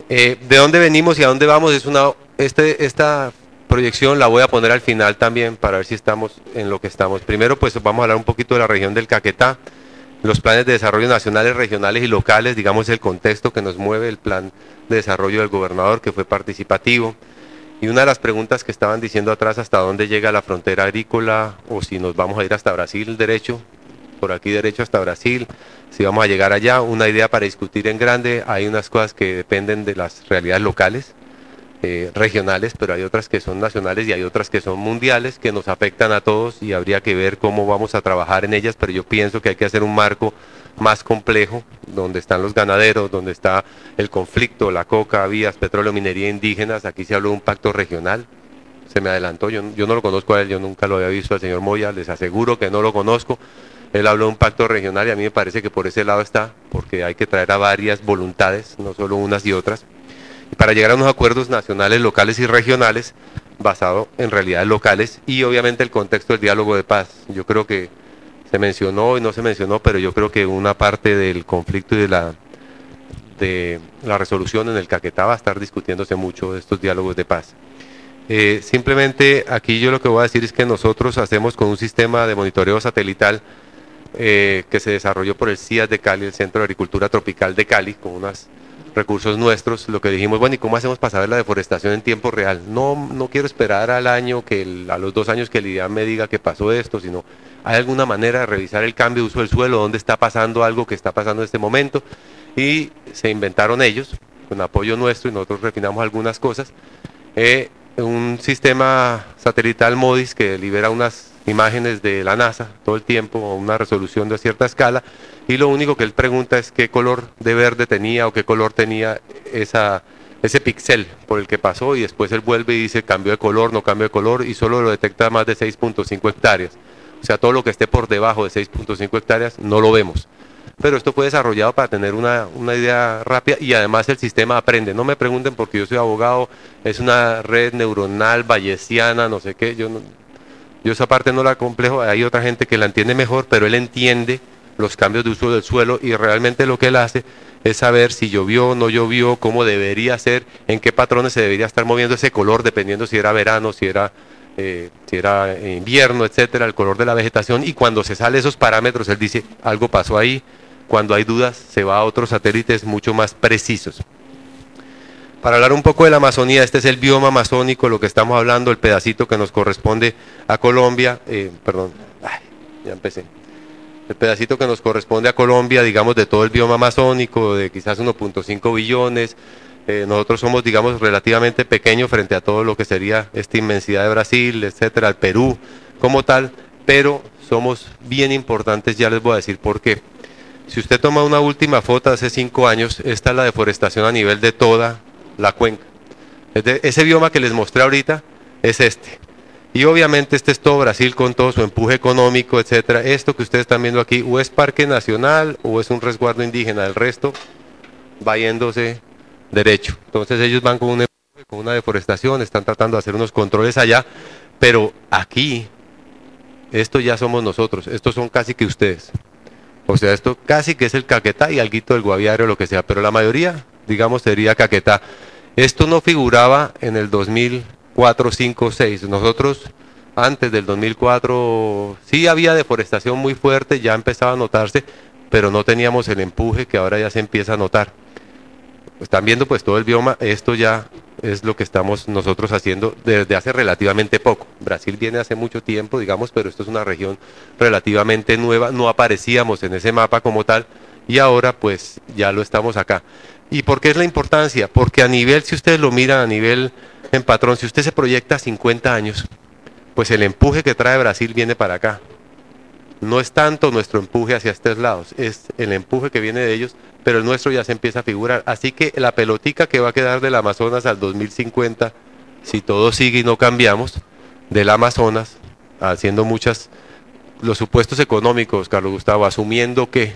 ¿De dónde venimos y a dónde vamos? Esta proyección la voy a poner al final también para ver si estamos en lo que estamos. Primero pues vamos a hablar un poquito de la región del Caquetá, los planes de desarrollo nacionales, regionales y locales, digamos el contexto que nos mueve, el plan de desarrollo del gobernador que fue participativo. Y una de las preguntas que estaban diciendo atrás, hasta dónde llega la frontera agrícola, o si nos vamos a ir hasta Brasil derecho, por aquí derecho hasta Brasil, si vamos a llegar allá, una idea para discutir en grande. Hay unas cosas que dependen de las realidades locales, regionales, pero hay otras que son nacionales y hay otras que son mundiales, que nos afectan a todos, y habría que ver cómo vamos a trabajar en ellas, pero yo pienso que hay que hacer un marco más complejo, donde están los ganaderos, donde está el conflicto, la coca, vías, petróleo, minería, indígenas. Aquí se habló de un pacto regional, se me adelantó, yo no lo conozco a él, yo nunca lo había visto al señor Moya, les aseguro que no lo conozco. Él habló de un pacto regional y a mí me parece que por ese lado está, porque hay que traer a varias voluntades, no solo unas y otras, y para llegar a unos acuerdos nacionales, locales y regionales, basado en realidades locales, y obviamente el contexto del diálogo de paz. Yo creo que se mencionó y no se mencionó, pero yo creo que una parte del conflicto y de la resolución en el Caquetá va a estar discutiéndose mucho de estos diálogos de paz. Simplemente aquí yo lo que voy a decir es que nosotros hacemos con un sistema de monitoreo satelital que se desarrolló por el CIAS de Cali, el Centro de Agricultura Tropical de Cali, con unos recursos nuestros. Lo que dijimos, bueno, ¿y cómo hacemos para saber la deforestación en tiempo real? No quiero esperar al año, a los 2 años que el IDEAM me diga que pasó esto, sino hay alguna manera de revisar el cambio de uso del suelo, dónde está pasando algo que está pasando en este momento, y se inventaron ellos, con apoyo nuestro, y nosotros refinamos algunas cosas, un sistema satelital MODIS que libera unas imágenes de la NASA todo el tiempo, a una resolución de cierta escala, y lo único que él pregunta es qué color de verde tenía o qué color tenía ese píxel por el que pasó, y después él vuelve y dice cambio de color, no cambio de color, y solo lo detecta más de 6.5 hectáreas. O sea, todo lo que esté por debajo de 6.5 hectáreas no lo vemos. Pero esto fue desarrollado para tener una idea rápida, y además el sistema aprende. No me pregunten porque yo soy abogado, es una red neuronal bayesiana, no sé qué, yo esa parte no la complejo, hay otra gente que la entiende mejor, pero él entiende los cambios de uso del suelo, y realmente lo que él hace es saber si llovió, no llovió, cómo debería ser, en qué patrones se debería estar moviendo ese color, dependiendo si era verano, si era invierno, etcétera, el color de la vegetación, y cuando se sale esos parámetros, él dice, algo pasó ahí. Cuando hay dudas, se va a otros satélites mucho más precisos. Para hablar un poco de la Amazonía, este es el bioma amazónico, lo que estamos hablando, el pedacito que nos corresponde a Colombia, ya empecé. El pedacito que nos corresponde a Colombia, digamos, de todo el bioma amazónico, de quizás 1.5 billones, nosotros somos, digamos, relativamente pequeños frente a todo lo que sería esta inmensidad de Brasil, etcétera, el Perú como tal, pero somos bien importantes, ya les voy a decir por qué. Si usted toma una última foto de hace 5 años, esta es la deforestación a nivel de toda la cuenca. Ese bioma que les mostré ahorita es este. Y obviamente este es todo Brasil con todo su empuje económico, etcétera. Esto que ustedes están viendo aquí, o es parque nacional o es un resguardo indígena, el resto va yéndose derecho. Entonces ellos van con un empuje, con una deforestación, están tratando de hacer unos controles allá, pero aquí, esto ya somos nosotros, estos son casi que ustedes. O sea, esto casi que es el Caquetá y alguito del Guaviare o lo que sea, pero la mayoría, digamos, sería Caquetá. Esto no figuraba en el 2004, 5, 6. Nosotros, antes del 2004, sí había deforestación muy fuerte, ya empezaba a notarse, pero no teníamos el empuje que ahora ya se empieza a notar. Están viendo pues todo el bioma, esto ya es lo que estamos nosotros haciendo desde hace relativamente poco. Brasil viene hace mucho tiempo, digamos, pero esto es una región relativamente nueva, no aparecíamos en ese mapa como tal, y ahora pues ya lo estamos acá. ¿Y por qué es la importancia? Porque a nivel, si ustedes lo miran a nivel en patrón, si usted se proyecta a 50 años, pues el empuje que trae Brasil viene para acá. No es tanto nuestro empuje hacia estos lados, es el empuje que viene de ellos, pero el nuestro ya se empieza a figurar. Así que la pelotica que va a quedar del Amazonas al 2050, si todo sigue y no cambiamos, del Amazonas, haciendo los supuestos económicos, Carlos Gustavo, asumiendo que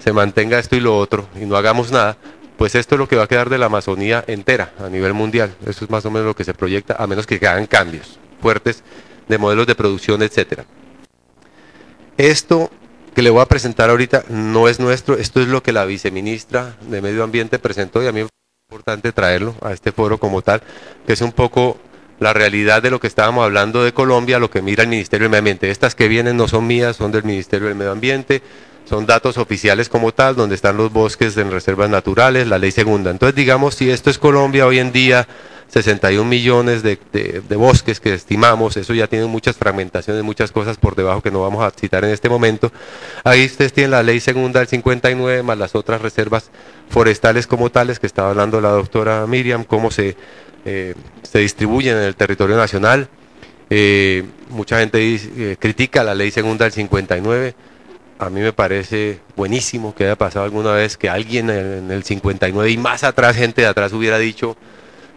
se mantenga esto y lo otro, y no hagamos nada, pues esto es lo que va a quedar de la Amazonía entera, a nivel mundial. Eso es más o menos lo que se proyecta, a menos que hagan cambios fuertes de modelos de producción, etcétera. Esto que le voy a presentar ahorita no es nuestro, esto es lo que la viceministra de Medio Ambiente presentó, y a mí me parece importante traerlo a este foro como tal, que es un poco la realidad de lo que estábamos hablando de Colombia, lo que mira el Ministerio del Medio Ambiente. Estas que vienen no son mías, son del Ministerio del Medio Ambiente, son datos oficiales como tal, donde están los bosques en reservas naturales, la ley segunda. Entonces, digamos, si esto es Colombia hoy en día, 61 millones de bosques que estimamos, eso ya tiene muchas fragmentaciones, muchas cosas por debajo que no vamos a citar en este momento. Ahí ustedes tienen la ley segunda del 59, más las otras reservas forestales como tales, que estaba hablando la doctora Miriam, cómo se distribuyen en el territorio nacional. Mucha gente critica la ley segunda del 59, a mí me parece buenísimo que haya pasado alguna vez que alguien en el 59 y más atrás, gente de atrás hubiera dicho,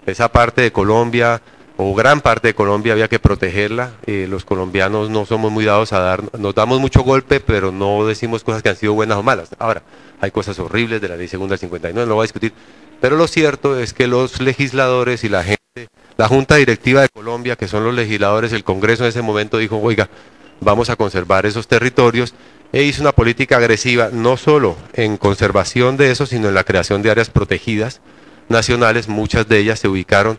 esa parte de Colombia o gran parte de Colombia había que protegerla. Los colombianos no somos muy dados a nos damos mucho golpe, pero no decimos cosas que han sido buenas o malas. Ahora, hay cosas horribles de la ley segunda del 59, no lo voy a discutir, pero lo cierto es que los legisladores y la gente, la Junta Directiva de Colombia, que son los legisladores, el Congreso en ese momento dijo, oiga, vamos a conservar esos territorios, e hizo una política agresiva, no solo en conservación de eso, sino en la creación de áreas protegidas nacionales. Muchas de ellas se ubicaron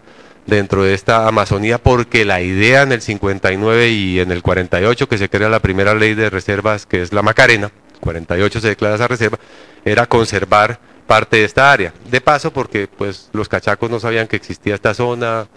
dentro de esta Amazonía, porque la idea en el 59 y en el 48, que se crea la primera ley de reservas, que es la Macarena, 48 se declara esa reserva, era conservar parte de esta área. De paso, porque pues los cachacos no sabían que existía esta zona,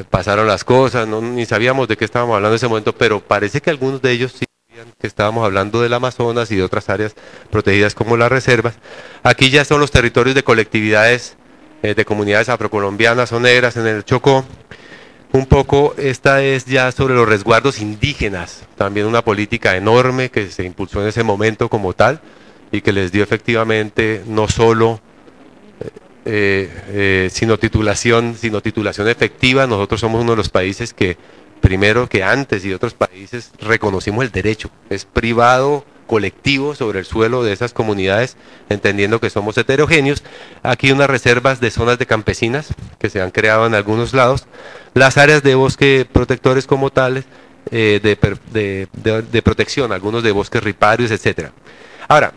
pasaron las cosas, ni sabíamos de qué estábamos hablando en ese momento, pero parece que algunos de ellos sí sabían que estábamos hablando del Amazonas y de otras áreas protegidas como las reservas. Aquí ya son los territorios de colectividades, de comunidades afrocolombianas o negras en el Chocó. Un poco esta es ya sobre los resguardos indígenas, también una política enorme que se impulsó en ese momento como tal y que les dio efectivamente no solo sino titulación efectiva. Nosotros somos uno de los países que primero que antes y otros países reconocimos el derecho, es privado, colectivo sobre el suelo de esas comunidades, entendiendo que somos heterogéneos. Aquí unas reservas de zonas de campesinas que se han creado en algunos lados, las áreas de bosque protectores como tales, de protección, algunos de bosques riparios, etcétera. Ahora,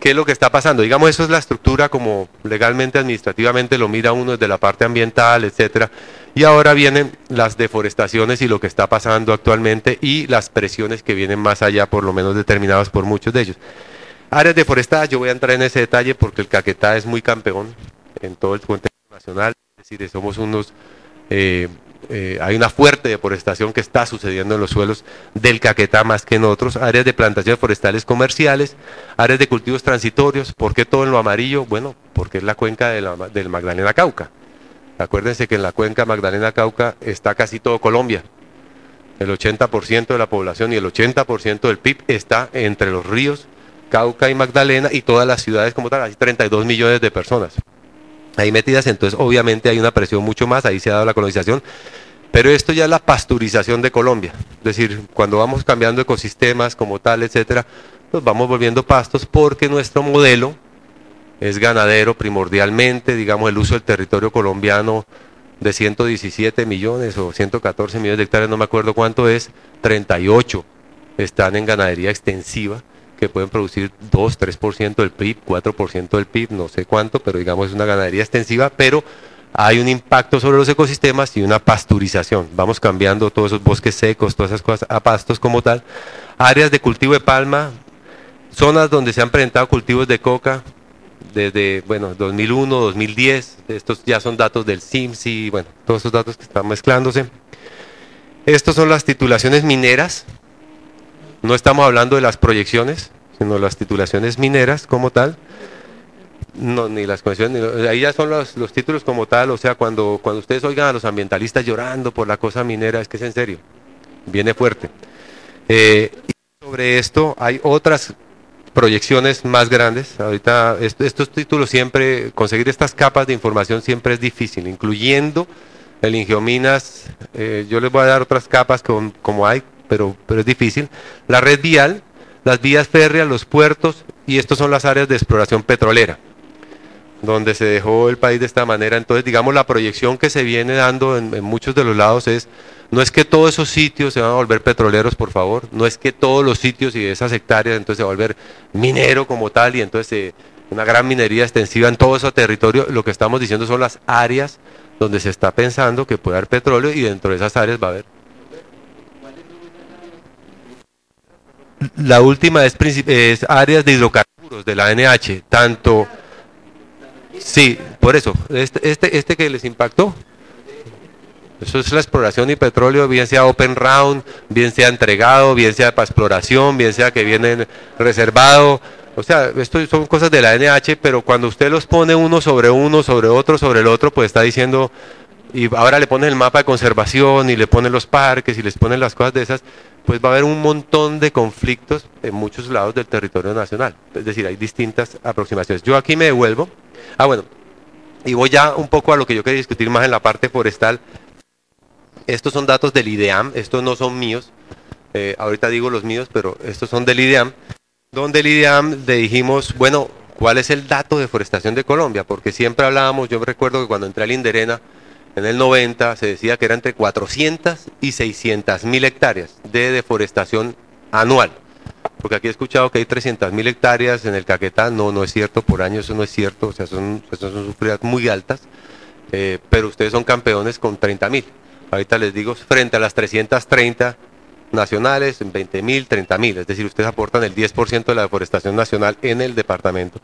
¿qué es lo que está pasando? Digamos, eso es la estructura como legalmente, administrativamente lo mira uno desde la parte ambiental, etcétera. Y ahora vienen las deforestaciones y lo que está pasando actualmente y las presiones que vienen más allá, por lo menos determinadas por muchos de ellos. Áreas deforestadas, yo voy a entrar en ese detalle porque el Caquetá es muy campeón en todo el contexto nacional, es decir, somos unos... hay una fuerte deforestación que está sucediendo en los suelos del Caquetá más que en otros, áreas de plantaciones forestales comerciales, áreas de cultivos transitorios. ¿Por qué todo en lo amarillo? Bueno, porque es la cuenca del Magdalena Cauca. Acuérdense que en la cuenca Magdalena Cauca está casi todo Colombia. El 80% de la población y el 80% del PIB está entre los ríos Cauca y Magdalena y todas las ciudades como tal, hay 32 millones de personas ahí metidas, entonces obviamente hay una presión mucho más, ahí se ha dado la colonización, pero esto ya es la pasturización de Colombia, es decir, cuando vamos cambiando ecosistemas como tal, etcétera, nos vamos volviendo pastos porque nuestro modelo es ganadero primordialmente, digamos el uso del territorio colombiano de 117 millones o 114 millones de hectáreas, no me acuerdo cuánto es, 38 están en ganadería extensiva, que pueden producir 2, 3% del PIB, 4% del PIB, no sé cuánto, pero digamos es una ganadería extensiva, pero hay un impacto sobre los ecosistemas y una pasturización. Vamos cambiando todos esos bosques secos, todas esas cosas a pastos como tal. Áreas de cultivo de palma, zonas donde se han presentado cultivos de coca desde, bueno, 2001, 2010, estos ya son datos del CIMS y, bueno, todos esos datos que están mezclándose. Estos son las titulaciones mineras. No estamos hablando de las proyecciones, sino las titulaciones mineras como tal. No, ni las concesiones, ahí ya son los títulos como tal, o sea, cuando ustedes oigan a los ambientalistas llorando por la cosa minera, es que es en serio, viene fuerte. Y sobre esto hay otras proyecciones más grandes. Ahorita estos títulos siempre, conseguir estas capas de información siempre es difícil, incluyendo el Ingeominas. Yo les voy a dar otras capas como hay, pero es difícil. La red vial, las vías férreas, los puertos, y estos son las áreas de exploración petrolera, donde se dejó el país de esta manera. Entonces, digamos, la proyección que se viene dando en muchos de los lados es, no es que todos esos sitios se van a volver petroleros, por favor, no es que todos los sitios y esas hectáreas entonces se va a volver minero como tal, y entonces una gran minería extensiva en todo ese territorio. Lo que estamos diciendo son las áreas donde se está pensando que puede haber petróleo, y dentro de esas áreas va a haber. La última es áreas de hidrocarburos de la ANH, tanto, sí, por eso, este que les impactó, eso es la exploración y petróleo, bien sea open round, bien sea entregado, bien sea para exploración, bien sea que viene reservado, o sea, esto son cosas de la ANH, pero cuando usted los pone uno, sobre otro, sobre el otro, pues está diciendo, y ahora le ponen el mapa de conservación, y le ponen los parques, y les ponen las cosas de esas, pues va a haber un montón de conflictos en muchos lados del territorio nacional. Es decir, hay distintas aproximaciones. Yo aquí me devuelvo. Bueno, y voy ya un poco a lo que yo quería discutir más en la parte forestal. Estos son datos del IDEAM, estos no son míos. Ahorita digo los míos, pero estos son del IDEAM. Donde el IDEAM le dijimos, bueno, ¿cuál es el dato de deforestación de Colombia? Porque siempre hablábamos, yo me recuerdo que cuando entré al Inderena, en el 90 se decía que era entre 400 y 600.000 hectáreas de deforestación anual. Porque aquí he escuchado que hay 300.000 hectáreas en el Caquetá. No es cierto, por año eso no es cierto, o sea, son cifras muy altas. pero ustedes son campeones con 30.000. Ahorita les digo, frente a las 330 nacionales, 20.000, 30.000, es decir, ustedes aportan el 10% de la deforestación nacional en el departamento.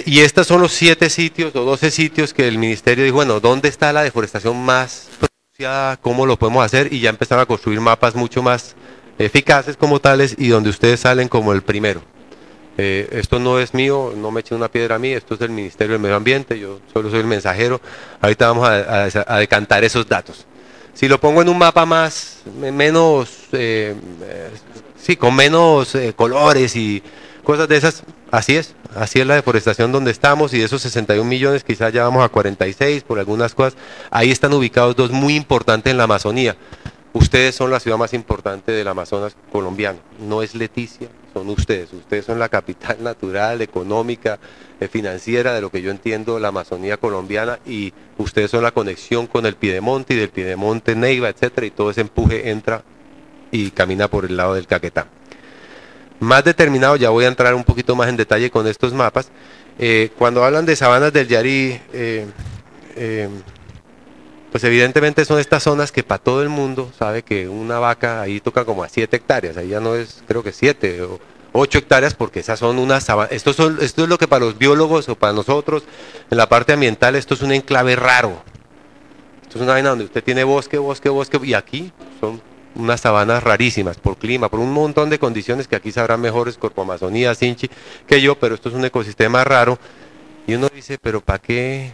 Y estos son los 7 sitios o 12 sitios que el ministerio dijo, bueno, ¿dónde está la deforestación más pronunciada? ¿Cómo lo podemos hacer? Y ya empezaron a construir mapas mucho más eficaces como tales y donde ustedes salen como el primero. Esto no es mío, no me echen una piedra a mí, esto es del Ministerio del Medio Ambiente, yo solo soy el mensajero. Ahorita vamos a decantar esos datos. Si lo pongo en un mapa con menos colores y cosas de esas, así es la deforestación donde estamos, y de esos 61 millones quizás ya vamos a 46 por algunas cosas. Ahí están ubicados 2 muy importantes en la Amazonía. Ustedes son la ciudad más importante del Amazonas colombiano, no es Leticia, son ustedes son la capital natural, económica, financiera de lo que yo entiendo la Amazonía colombiana, y ustedes son la conexión con el Piedemonte y del Piedemonte Neiva, etcétera, y todo ese empuje entra y camina por el lado del Caquetá. Más determinado, ya voy a entrar un poquito más en detalle con estos mapas. Cuando hablan de sabanas del Yarí, pues evidentemente son estas zonas que para todo el mundo sabe que una vaca ahí toca como a 7 hectáreas, ahí ya no es, creo que 7 o 8 hectáreas, porque esas son unas sabanas. Esto es lo que para los biólogos o para nosotros, en la parte ambiental, esto es un enclave raro. Esto es una vaina donde usted tiene bosque, y aquí son unas sabanas rarísimas por clima, por un montón de condiciones que aquí sabrán mejores Corpo Amazonía, Sinchi, que yo, pero esto es un ecosistema raro. Y uno dice, pero ¿para qué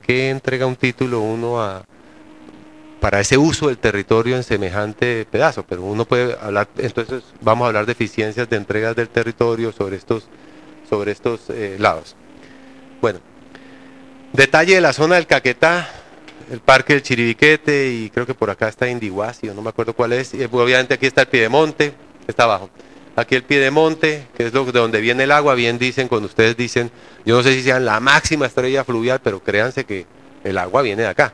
entrega un título uno para ese uso del territorio en semejante pedazo? Pero uno puede hablar, entonces vamos a hablar de eficiencias de entregas del territorio sobre estos lados. Bueno, detalle de la zona del Caquetá, el Parque del Chiribiquete, y creo que por acá está Indiguasi, no me acuerdo cuál es, y obviamente aquí está el Piedemonte, está abajo. Aquí el Piedemonte, que es de donde viene el agua, bien dicen, cuando ustedes dicen, yo no sé si sean la máxima estrella fluvial, pero créanse que el agua viene de acá,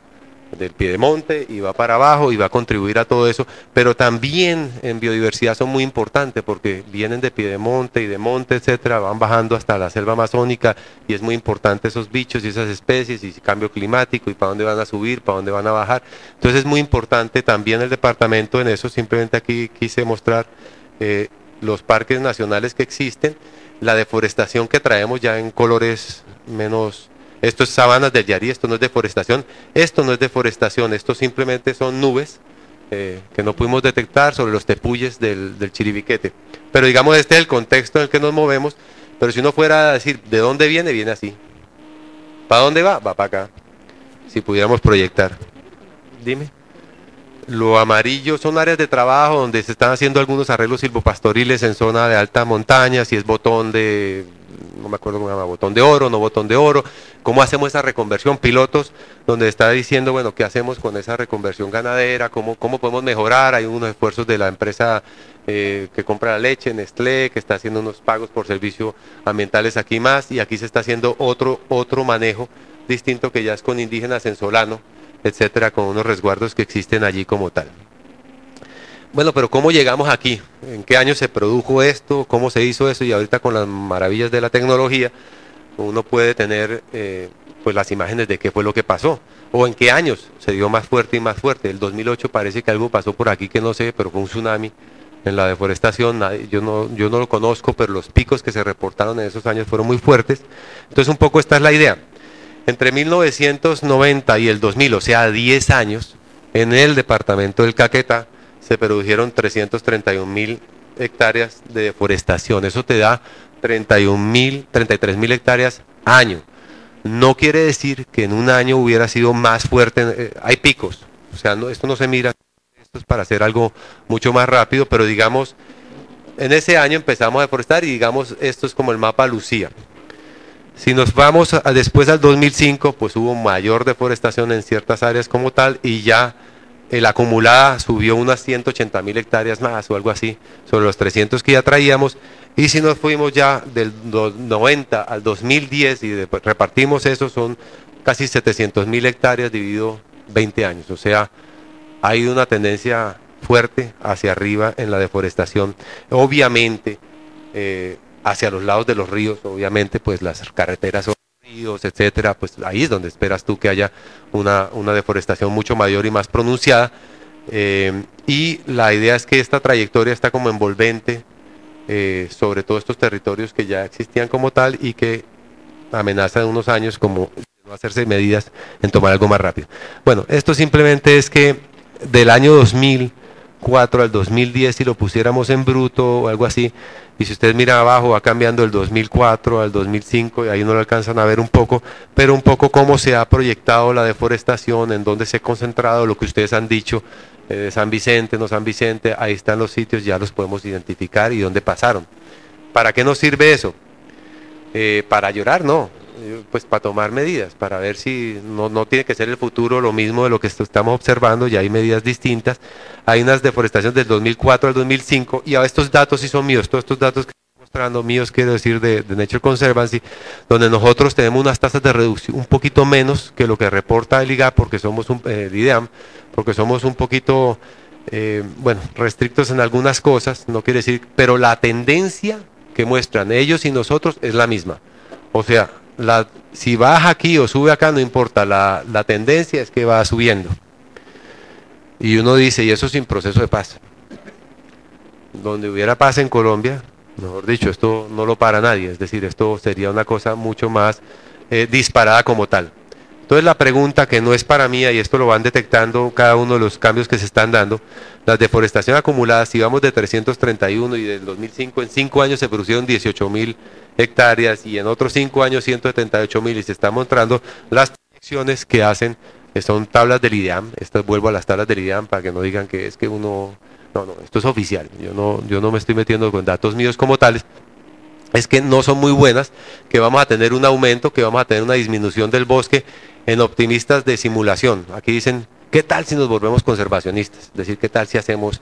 del Piedemonte, y va para abajo y va a contribuir a todo eso, pero también en biodiversidad son muy importantes porque vienen de Piedemonte y de monte, etcétera, van bajando hasta la selva amazónica, y es muy importante esos bichos y esas especies y cambio climático y para dónde van a subir, para dónde van a bajar. Entonces es muy importante también el departamento en eso. Simplemente aquí quise mostrar los parques nacionales que existen, la deforestación que traemos ya en colores menos. Esto es sabanas del Yarí, esto no es deforestación, esto simplemente son nubes que no pudimos detectar sobre los tepuyes del Chiribiquete. Pero digamos, este es el contexto en el que nos movemos, pero si uno fuera a decir de dónde viene, viene así. ¿Para dónde va? Va para acá. Si pudiéramos proyectar. Dime. Lo amarillo son áreas de trabajo donde se están haciendo algunos arreglos silvopastoriles en zona de alta montaña, si es botón de, no me acuerdo cómo se llama, botón de oro, no botón de oro, cómo hacemos esa reconversión, pilotos, donde está diciendo, bueno, qué hacemos con esa reconversión ganadera, cómo podemos mejorar. Hay unos esfuerzos de la empresa que compra la leche, Nestlé, que está haciendo unos pagos por servicios ambientales aquí más, y aquí se está haciendo otro manejo distinto que ya es con indígenas en Solano, etcétera, con unos resguardos que existen allí como tal. Bueno, pero ¿cómo llegamos aquí? ¿En qué año se produjo esto? ¿Cómo se hizo eso? Y ahorita con las maravillas de la tecnología, uno puede tener pues las imágenes de qué fue lo que pasó, o en qué años se dio más fuerte y más fuerte. El 2008 parece que algo pasó por aquí que no sé, pero fue un tsunami en la deforestación. Yo no lo conozco, pero los picos que se reportaron en esos años fueron muy fuertes. Entonces un poco esta es la idea. Entre 1990 y el 2000, o sea 10 años, en el departamento del Caquetá se produjeron 331.000 hectáreas de deforestación. Eso te da 33.000 hectáreas año. No quiere decir que en un año hubiera sido más fuerte. Hay picos, o sea, esto no se mira, esto es para hacer algo mucho más rápido, pero digamos, en ese año empezamos a deforestar y digamos, esto es como el mapa Lucía. Si nos vamos después al 2005, pues hubo mayor deforestación en ciertas áreas como tal, y ya la acumulada subió unas 180.000 hectáreas más o algo así, sobre los 300 que ya traíamos. Y si nos fuimos ya del 90 al 2010 y repartimos eso, son casi 700.000 hectáreas dividido 20 años. O sea, hay una tendencia fuerte hacia arriba en la deforestación. Obviamente, hacia los lados de los ríos, obviamente, pues las carreteras son ríos, etcétera, pues ahí es donde esperas tú que haya una deforestación mucho mayor y más pronunciada. Y la idea es que esta trayectoria está como envolvente sobre todos estos territorios que ya existían como tal y que amenazan en unos años como no hacerse medidas en tomar algo más rápido. Bueno, esto simplemente es que del año 2004 al 2010, si lo pusiéramos en bruto o algo así, y si ustedes miran abajo va cambiando del 2004 al 2005, y ahí no lo alcanzan a ver un poco, pero un poco cómo se ha proyectado la deforestación, en dónde se ha concentrado, lo que ustedes han dicho, San Vicente, no San Vicente, ahí están los sitios, ya los podemos identificar y dónde pasaron. ¿Para qué nos sirve eso? Para llorar, no, pues para tomar medidas, para ver si no tiene que ser el futuro lo mismo de lo que estamos observando, ya hay medidas distintas. Hay unas deforestaciones del 2004 al 2005, y estos datos sí son míos, todos estos datos que estoy mostrando, míos quiero decir de Nature Conservancy, donde nosotros tenemos unas tasas de reducción un poquito menos que lo que reporta el IGAP, porque somos el IDEAM, porque somos un poquito, bueno, restrictos en algunas cosas, no quiere decir, pero la tendencia que muestran ellos y nosotros es la misma. O sea, si baja aquí o sube acá, no importa, la tendencia es que va subiendo. Y uno dice, y eso sin proceso de paz. Donde hubiera paz en Colombia, mejor dicho, esto no lo para nadie, es decir, esto sería una cosa mucho más disparada como tal. Entonces la pregunta, que no es para mí, y esto lo van detectando cada uno de los cambios que se están dando, las deforestaciones acumuladas, si vamos de 331 y del 2005, en 5 años se produjeron 18.000 hectáreas y en otros 5 años 178.000, y se están mostrando las proyecciones que hacen, son tablas del IDEAM, vuelvo a las tablas del IDEAM para que no digan que es que uno, no, esto es oficial, yo no me estoy metiendo con datos míos como tales, es que no son muy buenas, que vamos a tener un aumento, que vamos a tener una disminución del bosque en optimistas de simulación. Aquí dicen, ¿qué tal si nos volvemos conservacionistas? Es decir, ¿qué tal si hacemos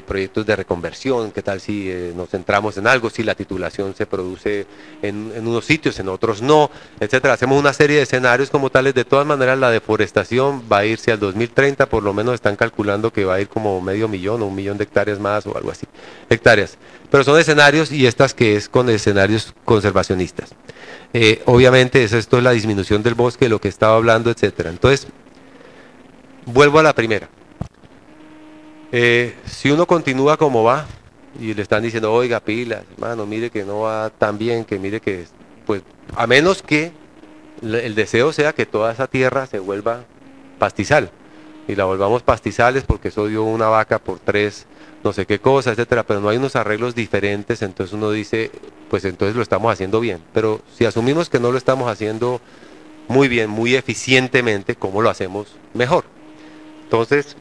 proyectos de reconversión? ¿Qué tal si nos centramos en algo? Si la titulación se produce en unos sitios, en otros no, etcétera. Hacemos una serie de escenarios como tales. De todas maneras, la deforestación va a irse al 2030, por lo menos están calculando que va a ir como 500.000 o 1 millón de hectáreas más o algo así, hectáreas. Pero son escenarios, y estas que es con escenarios conservacionistas. Obviamente esto es la disminución del bosque, lo que estaba hablando, etcétera. Entonces, vuelvo a la primera. Si uno continúa como va y le están diciendo, oiga, pilas, hermano, mire que no va tan bien, que mire que, pues, a menos que el deseo sea que toda esa tierra se vuelva pastizal y la volvamos pastizales porque eso dio una vaca por 3 no sé qué cosa, etcétera, pero no hay unos arreglos diferentes, entonces uno dice, pues entonces lo estamos haciendo bien. Pero si asumimos que no lo estamos haciendo muy bien, muy eficientemente, ¿cómo lo hacemos mejor? Entonces,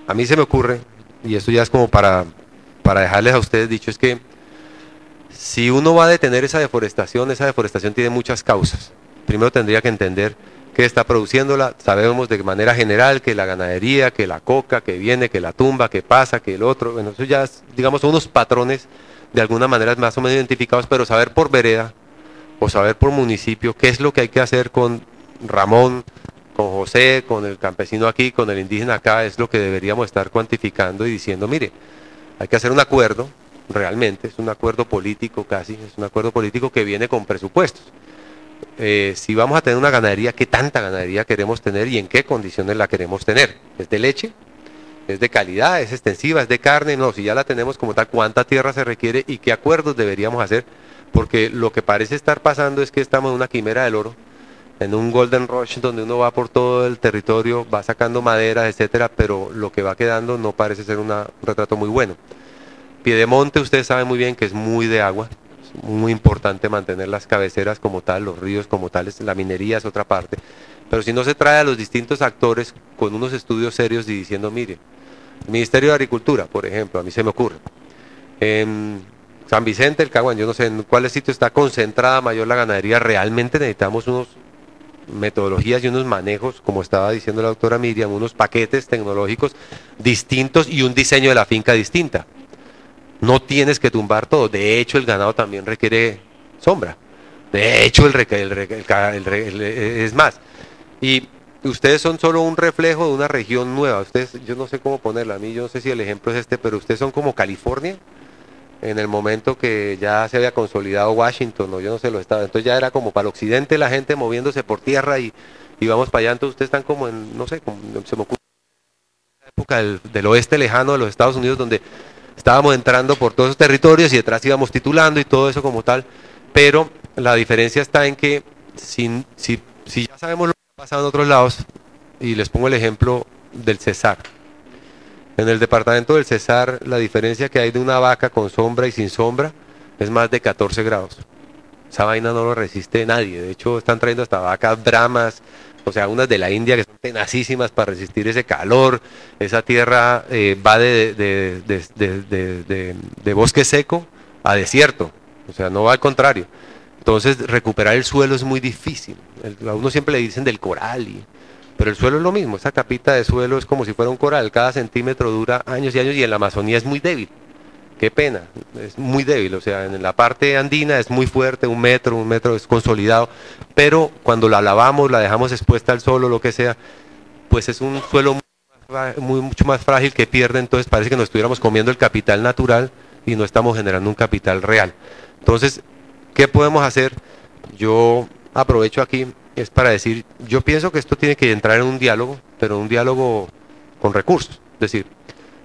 a mí se me ocurre, y esto ya es como para dejarles a ustedes dicho, es que si uno va a detener esa deforestación tiene muchas causas. Primero tendría que entender qué está produciéndola. Sabemos de manera general que la ganadería, que la coca, que viene, que la tumba, que pasa, que el otro, bueno, eso ya es, digamos, son unos patrones de alguna manera más o menos identificados, pero saber por vereda o saber por municipio qué es lo que hay que hacer con Ramón, con José, con el campesino aquí, con el indígena acá, es lo que deberíamos estar cuantificando y diciendo, mire, hay que hacer un acuerdo, realmente, es un acuerdo político casi, es un acuerdo político que viene con presupuestos. Si vamos a tener una ganadería, ¿qué tanta ganadería queremos tener y en qué condiciones la queremos tener? ¿Es de leche? ¿Es de calidad? ¿Es extensiva? ¿Es de carne? No, si ya la tenemos como tal, ¿cuánta tierra se requiere y qué acuerdos deberíamos hacer? Porque lo que parece estar pasando es que estamos en una quimera del oro, en un golden rush donde uno va por todo el territorio, va sacando madera, etcétera, pero lo que va quedando no parece ser un retrato muy bueno. Piedemonte, ustedes saben muy bien que es muy de agua, es muy importante mantener las cabeceras como tal, los ríos como tales, la minería es otra parte, pero si no se trae a los distintos actores con unos estudios serios y diciendo, mire, el Ministerio de Agricultura, por ejemplo, a mí se me ocurre, en San Vicente, el Caguán, yo no sé en cuáles sitios está concentrada mayor la ganadería, realmente necesitamos unos metodologías y unos manejos, como estaba diciendo la doctora Miriam, unos paquetes tecnológicos distintos y un diseño de la finca distinta. No tienes que tumbar todo, de hecho el ganado también requiere sombra, de hecho es más, y ustedes son solo un reflejo de una región nueva, ustedes, yo no sé cómo ponerla, a mí yo no sé si el ejemplo es este, pero ustedes son como California, en el momento que ya se había consolidado Washington, o yo no sé, los estados, entonces ya era como para el occidente la gente moviéndose por tierra y vamos para allá, entonces ustedes están como en, no sé, como, se me ocurre, la época del oeste lejano de los Estados Unidos, donde estábamos entrando por todos esos territorios y detrás íbamos titulando y todo eso como tal, pero la diferencia está en que si ya sabemos lo que ha pasado en otros lados, y les pongo el ejemplo del Cesar. En el departamento del Cesar, la diferencia que hay de una vaca con sombra y sin sombra es más de 14 grados. Esa vaina no lo resiste nadie. De hecho, están trayendo hasta vacas bramas, o sea, unas de la India que son tenacísimas para resistir ese calor. Esa tierra va de bosque seco a desierto, o sea, no va al contrario. Entonces, recuperar el suelo es muy difícil. A uno siempre le dicen del coral, pero el suelo es lo mismo. Esa capita de suelo es como si fuera un coral. Cada centímetro dura años y años, y en la Amazonía es muy débil. Qué pena, es muy débil. O sea, en la parte andina es muy fuerte, un metro es consolidado, pero cuando la lavamos, la dejamos expuesta al sol o lo que sea, pues es un suelo mucho más frágil, que pierde. Entonces parece que nos estuviéramos comiendo el capital natural y no estamos generando un capital real. Entonces, ¿qué podemos hacer? Yo aprovecho aquí, es para decir, yo pienso que esto tiene que entrar en un diálogo, pero un diálogo con recursos. Es decir,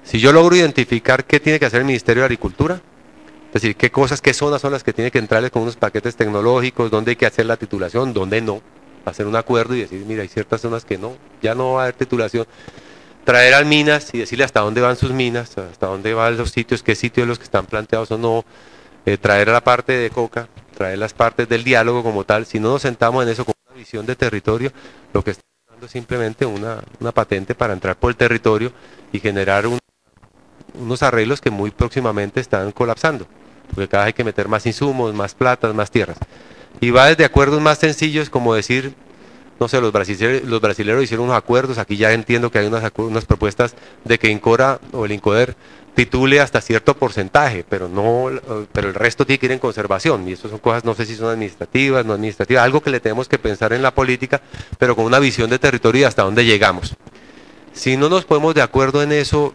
si yo logro identificar qué tiene que hacer el Ministerio de Agricultura, es decir, qué cosas, qué zonas son las que tiene que entrarles con unos paquetes tecnológicos, dónde hay que hacer la titulación, dónde no, hacer un acuerdo y decir, mira, hay ciertas zonas que no, ya no va a haber titulación. Traer al Minas y decirle hasta dónde van sus minas, hasta dónde van los sitios, qué sitios los que están planteados o no, traer a la parte de Coca, traer las partes del diálogo como tal. Si no nos sentamos en eso con una visión de territorio, lo que está dando es simplemente una patente para entrar por el territorio y generar unos arreglos que muy próximamente están colapsando, porque cada vez hay que meter más insumos, más platas, más tierras. Y va desde acuerdos más sencillos, como decir, no sé, los brasileros hicieron unos acuerdos. Aquí ya entiendo que hay unas propuestas de que INCORA o el INCODER titule hasta cierto porcentaje, pero el resto tiene que ir en conservación, y eso son cosas, no sé si son administrativas, no administrativas, algo que le tenemos que pensar en la política, pero con una visión de territorio y hasta dónde llegamos. Si no nos ponemos de acuerdo en eso,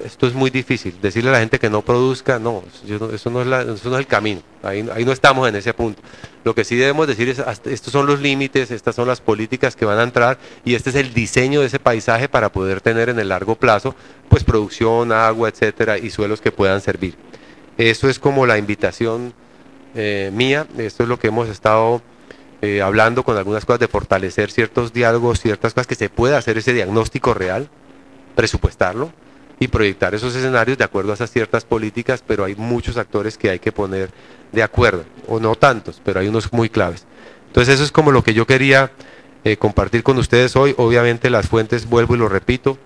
esto es muy difícil. Decirle a la gente que no produzca, no, eso no es el camino, ahí no estamos en ese punto. Lo que sí debemos decir es, estos son los límites, estas son las políticas que van a entrar, y este es el diseño de ese paisaje para poder tener en el largo plazo, pues producción, agua, etcétera, y suelos que puedan servir. Eso es como la invitación mía. Esto es lo que hemos estado hablando con algunas cosas, de fortalecer ciertos diálogos, ciertas cosas que se pueda hacer ese diagnóstico real, presupuestarlo y proyectar esos escenarios de acuerdo a esas ciertas políticas, pero hay muchos actores que hay que poner de acuerdo, o no tantos, pero hay unos muy claves. Entonces eso es como lo que yo quería compartir con ustedes hoy. Obviamente las fuentes, vuelvo y lo repito,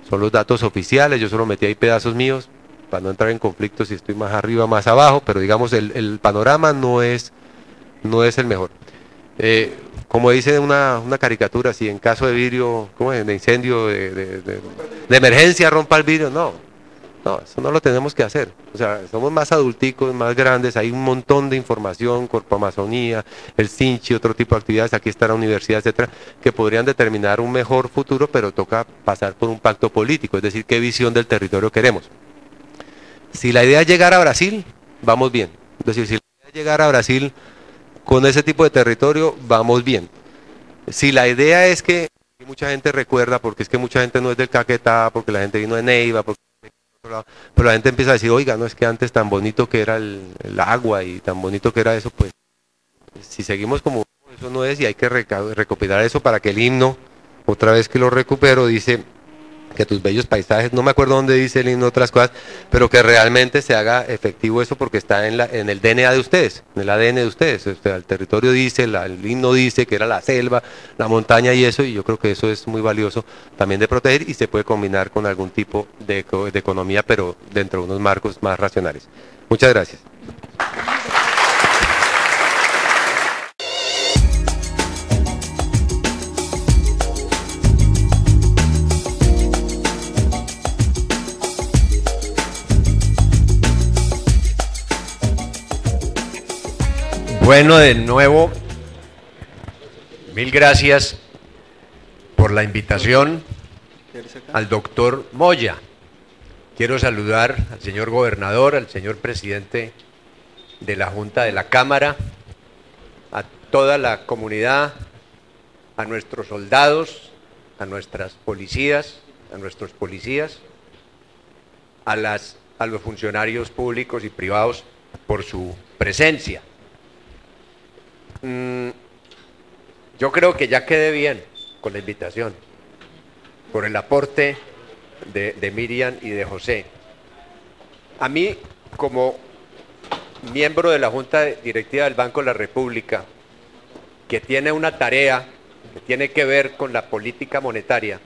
son los datos oficiales. Yo solo metí ahí pedazos míos para no entrar en conflicto si estoy más arriba, más abajo, pero digamos el panorama no es el mejor. Como dice una caricatura, si en caso de vidrio, ¿cómo es? De incendio, de emergencia, rompa el vidrio. No, eso no lo tenemos que hacer. O sea, somos más adulticos, más grandes, hay un montón de información, Corpo Amazonía, el CINCHI, otro tipo de actividades, aquí está la universidad, etcétera, que podrían determinar un mejor futuro, pero toca pasar por un pacto político, es decir, qué visión del territorio queremos. Si la idea es llegar a Brasil, vamos bien. Es decir, si la idea es llegar a Brasil con ese tipo de territorio, vamos bien. Si la idea es que mucha gente recuerda, porque es que mucha gente no es del Caquetá, porque la gente vino de Neiva, pero la gente empieza a decir, oiga, no es que antes tan bonito que era el agua y tan bonito que era eso, pues si seguimos como eso no es, y hay que recopilar eso para que el himno, otra vez que lo recupero, dice que tus bellos paisajes, no me acuerdo dónde dice el himno, otras cosas, pero que realmente se haga efectivo eso, porque está en el DNA de ustedes, en el ADN de ustedes. O sea, el territorio dice, el himno dice que era la selva, la montaña y eso, y yo creo que eso es muy valioso también de proteger, y se puede combinar con algún tipo de economía, pero dentro de unos marcos más racionales. Muchas gracias. Bueno, de nuevo, mil gracias por la invitación al doctor Moya. Quiero saludar al señor gobernador, al señor presidente de la Junta de la Cámara, a toda la comunidad, a nuestros soldados, a nuestras policías, a nuestros policías, a los funcionarios públicos y privados por su presencia. Yo creo que ya quedé bien con la invitación, por el aporte de Miriam y de José. A mí, como miembro de la Junta Directiva del Banco de la República, que tiene una tarea que tiene que ver con la política monetaria,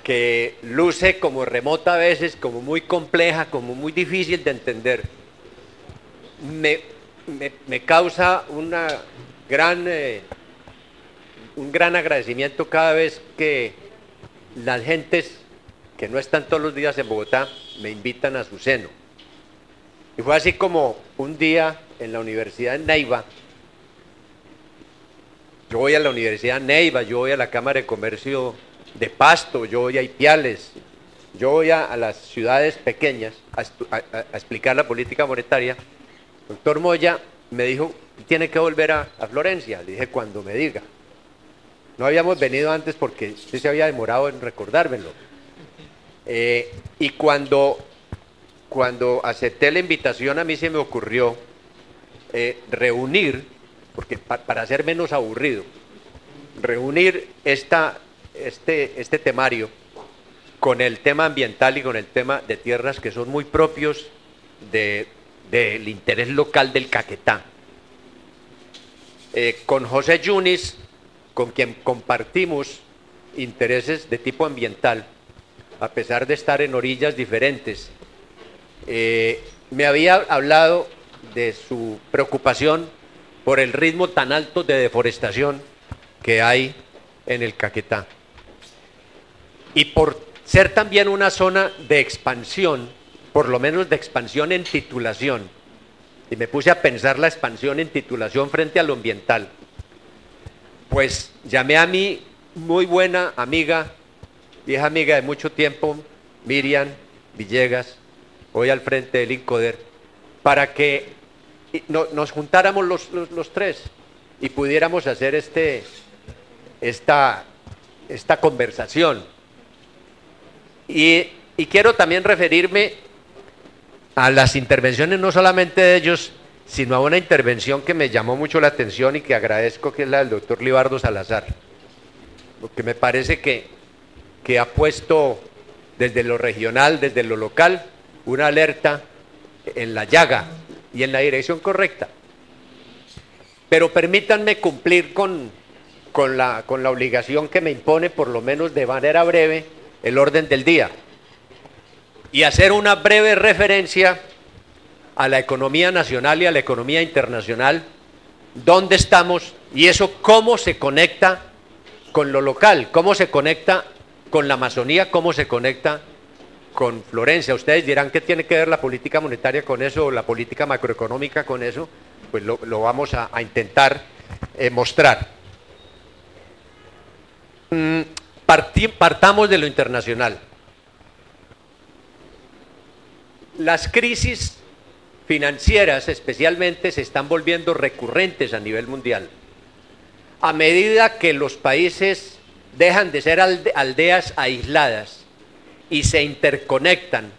que luce como remota a veces, como muy compleja, como muy difícil de entender, me causa un gran agradecimiento cada vez que las gentes que no están todos los días en Bogotá me invitan a su seno. Y fue así como un día en la Universidad de Neiva, yo voy a la Universidad de Neiva, yo voy a la Cámara de Comercio de Pasto, yo voy a Ipiales, yo voy a las ciudades pequeñas a explicar la política monetaria. El doctor Moya me dijo, tiene que volver a Florencia. Le dije, cuando me diga. No habíamos venido antes porque usted se había demorado en recordármelo. Y cuando acepté la invitación, a mí se me ocurrió reunir, porque para ser menos aburrido, reunir este temario con el tema ambiental y con el tema de tierras que son muy propios del interés local del Caquetá. Con José Yunis, con quien compartimos intereses de tipo ambiental, a pesar de estar en orillas diferentes, me había hablado de su preocupación por el ritmo tan alto de deforestación que hay en el Caquetá. Y por ser también una zona de expansión, por lo menos de expansión en titulación, y me puse a pensar la expansión en titulación frente a lo ambiental, pues llamé a mi muy buena amiga, vieja amiga de mucho tiempo, Miriam Villegas, hoy al frente del INCODER, para que nos juntáramos los tres y pudiéramos hacer esta conversación. Y quiero también referirme a las intervenciones no solamente de ellos, sino a una intervención que me llamó mucho la atención y que agradezco, que es la del doctor Libardo Salazar, porque me parece que ha puesto desde lo regional, desde lo local, una alerta en la llaga y en la dirección correcta. Pero permítanme cumplir con la obligación que me impone, por lo menos de manera breve, el orden del día, y hacer una breve referencia a la economía nacional y a la economía internacional, dónde estamos y eso cómo se conecta con lo local, cómo se conecta con la Amazonía, cómo se conecta con Florencia. Ustedes dirán qué tiene que ver la política monetaria con eso, o la política macroeconómica con eso. Pues lo vamos a intentar mostrar. Partamos de lo internacional. Las crisis financieras especialmente se están volviendo recurrentes a nivel mundial. A medida que los países dejan de ser aldeas aisladas y se interconectan,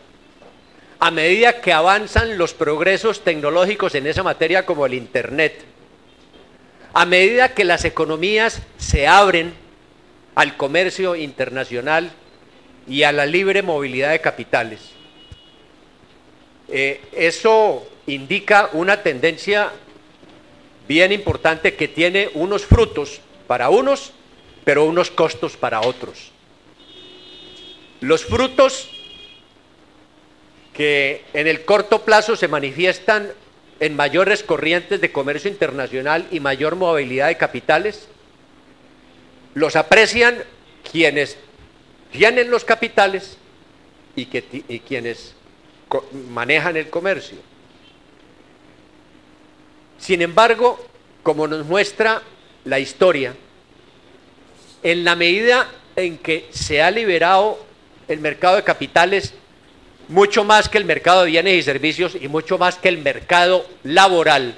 a medida que avanzan los progresos tecnológicos en esa materia como el Internet, a medida que las economías se abren al comercio internacional y a la libre movilidad de capitales, eso indica una tendencia bien importante que tiene unos frutos para unos, pero unos costos para otros. Los frutos que en el corto plazo se manifiestan en mayores corrientes de comercio internacional y mayor movilidad de capitales, los aprecian quienes tienen los capitales y quienes manejan el comercio. Sin embargo, como nos muestra la historia, en la medida en que se ha liberado el mercado de capitales mucho más que el mercado de bienes y servicios y mucho más que el mercado laboral,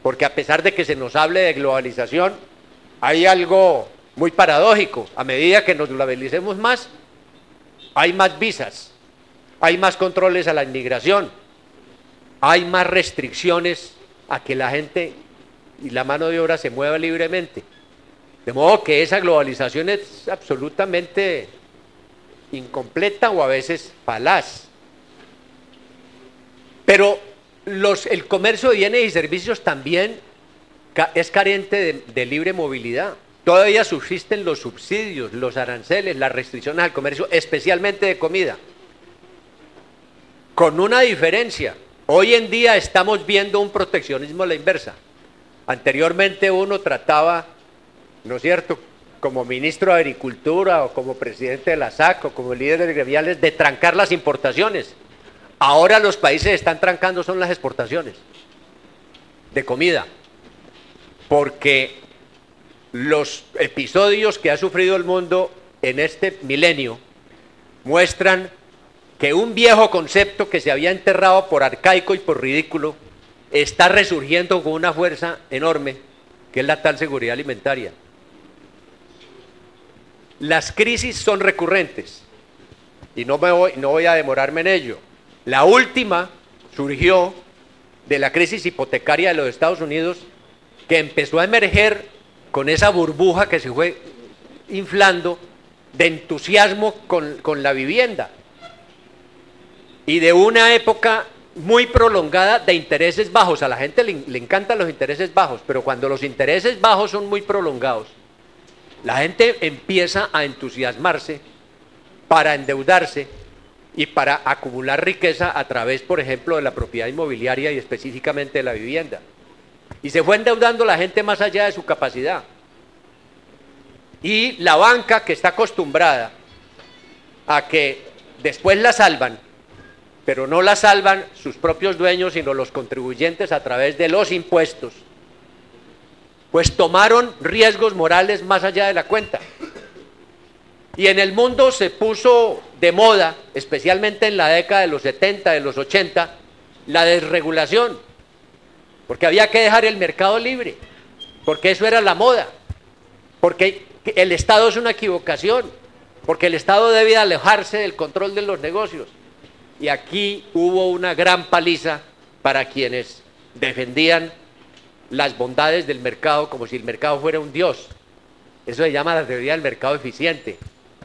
porque a pesar de que se nos hable de globalización, hay algo muy paradójico. A medida que nos globalicemos más, hay más visas, hay más controles a la inmigración, hay más restricciones a que la gente y la mano de obra se mueva libremente. De modo que esa globalización es absolutamente incompleta o a veces falaz. Pero el comercio de bienes y servicios también es carente de libre movilidad. Todavía subsisten los subsidios, los aranceles, las restricciones al comercio, especialmente de comida. Con una diferencia, hoy en día estamos viendo un proteccionismo a la inversa. Anteriormente uno trataba, ¿no es cierto?, como ministro de Agricultura o como presidente de la SAC o como líderes gremiales, de trancar las importaciones. Ahora los países están trancando son las exportaciones de comida, porque los episodios que ha sufrido el mundo en este milenio muestran que un viejo concepto que se había enterrado por arcaico y por ridículo está resurgiendo con una fuerza enorme, que es la tal seguridad alimentaria. Las crisis son recurrentes y no voy a demorarme en ello. La última surgió de la crisis hipotecaria de los Estados Unidos, que empezó a emerger con esa burbuja que se fue inflando de entusiasmo con la vivienda y de una época muy prolongada de intereses bajos. A la gente le encantan los intereses bajos, pero cuando los intereses bajos son muy prolongados, la gente empieza a entusiasmarse para endeudarse y para acumular riqueza a través, por ejemplo, de la propiedad inmobiliaria y específicamente de la vivienda. Y se fue endeudando la gente más allá de su capacidad. Y la banca, que está acostumbrada a que después la salvan, pero no la salvan sus propios dueños, sino los contribuyentes a través de los impuestos, pues tomaron riesgos morales más allá de la cuenta. Y en el mundo se puso de moda, especialmente en la década de los 70, de los 80, la desregulación, porque había que dejar el mercado libre, porque eso era la moda, porque el Estado es una equivocación, porque el Estado debe alejarse del control de los negocios. Y aquí hubo una gran paliza para quienes defendían las bondades del mercado como si el mercado fuera un dios. Eso se llama la teoría del mercado eficiente,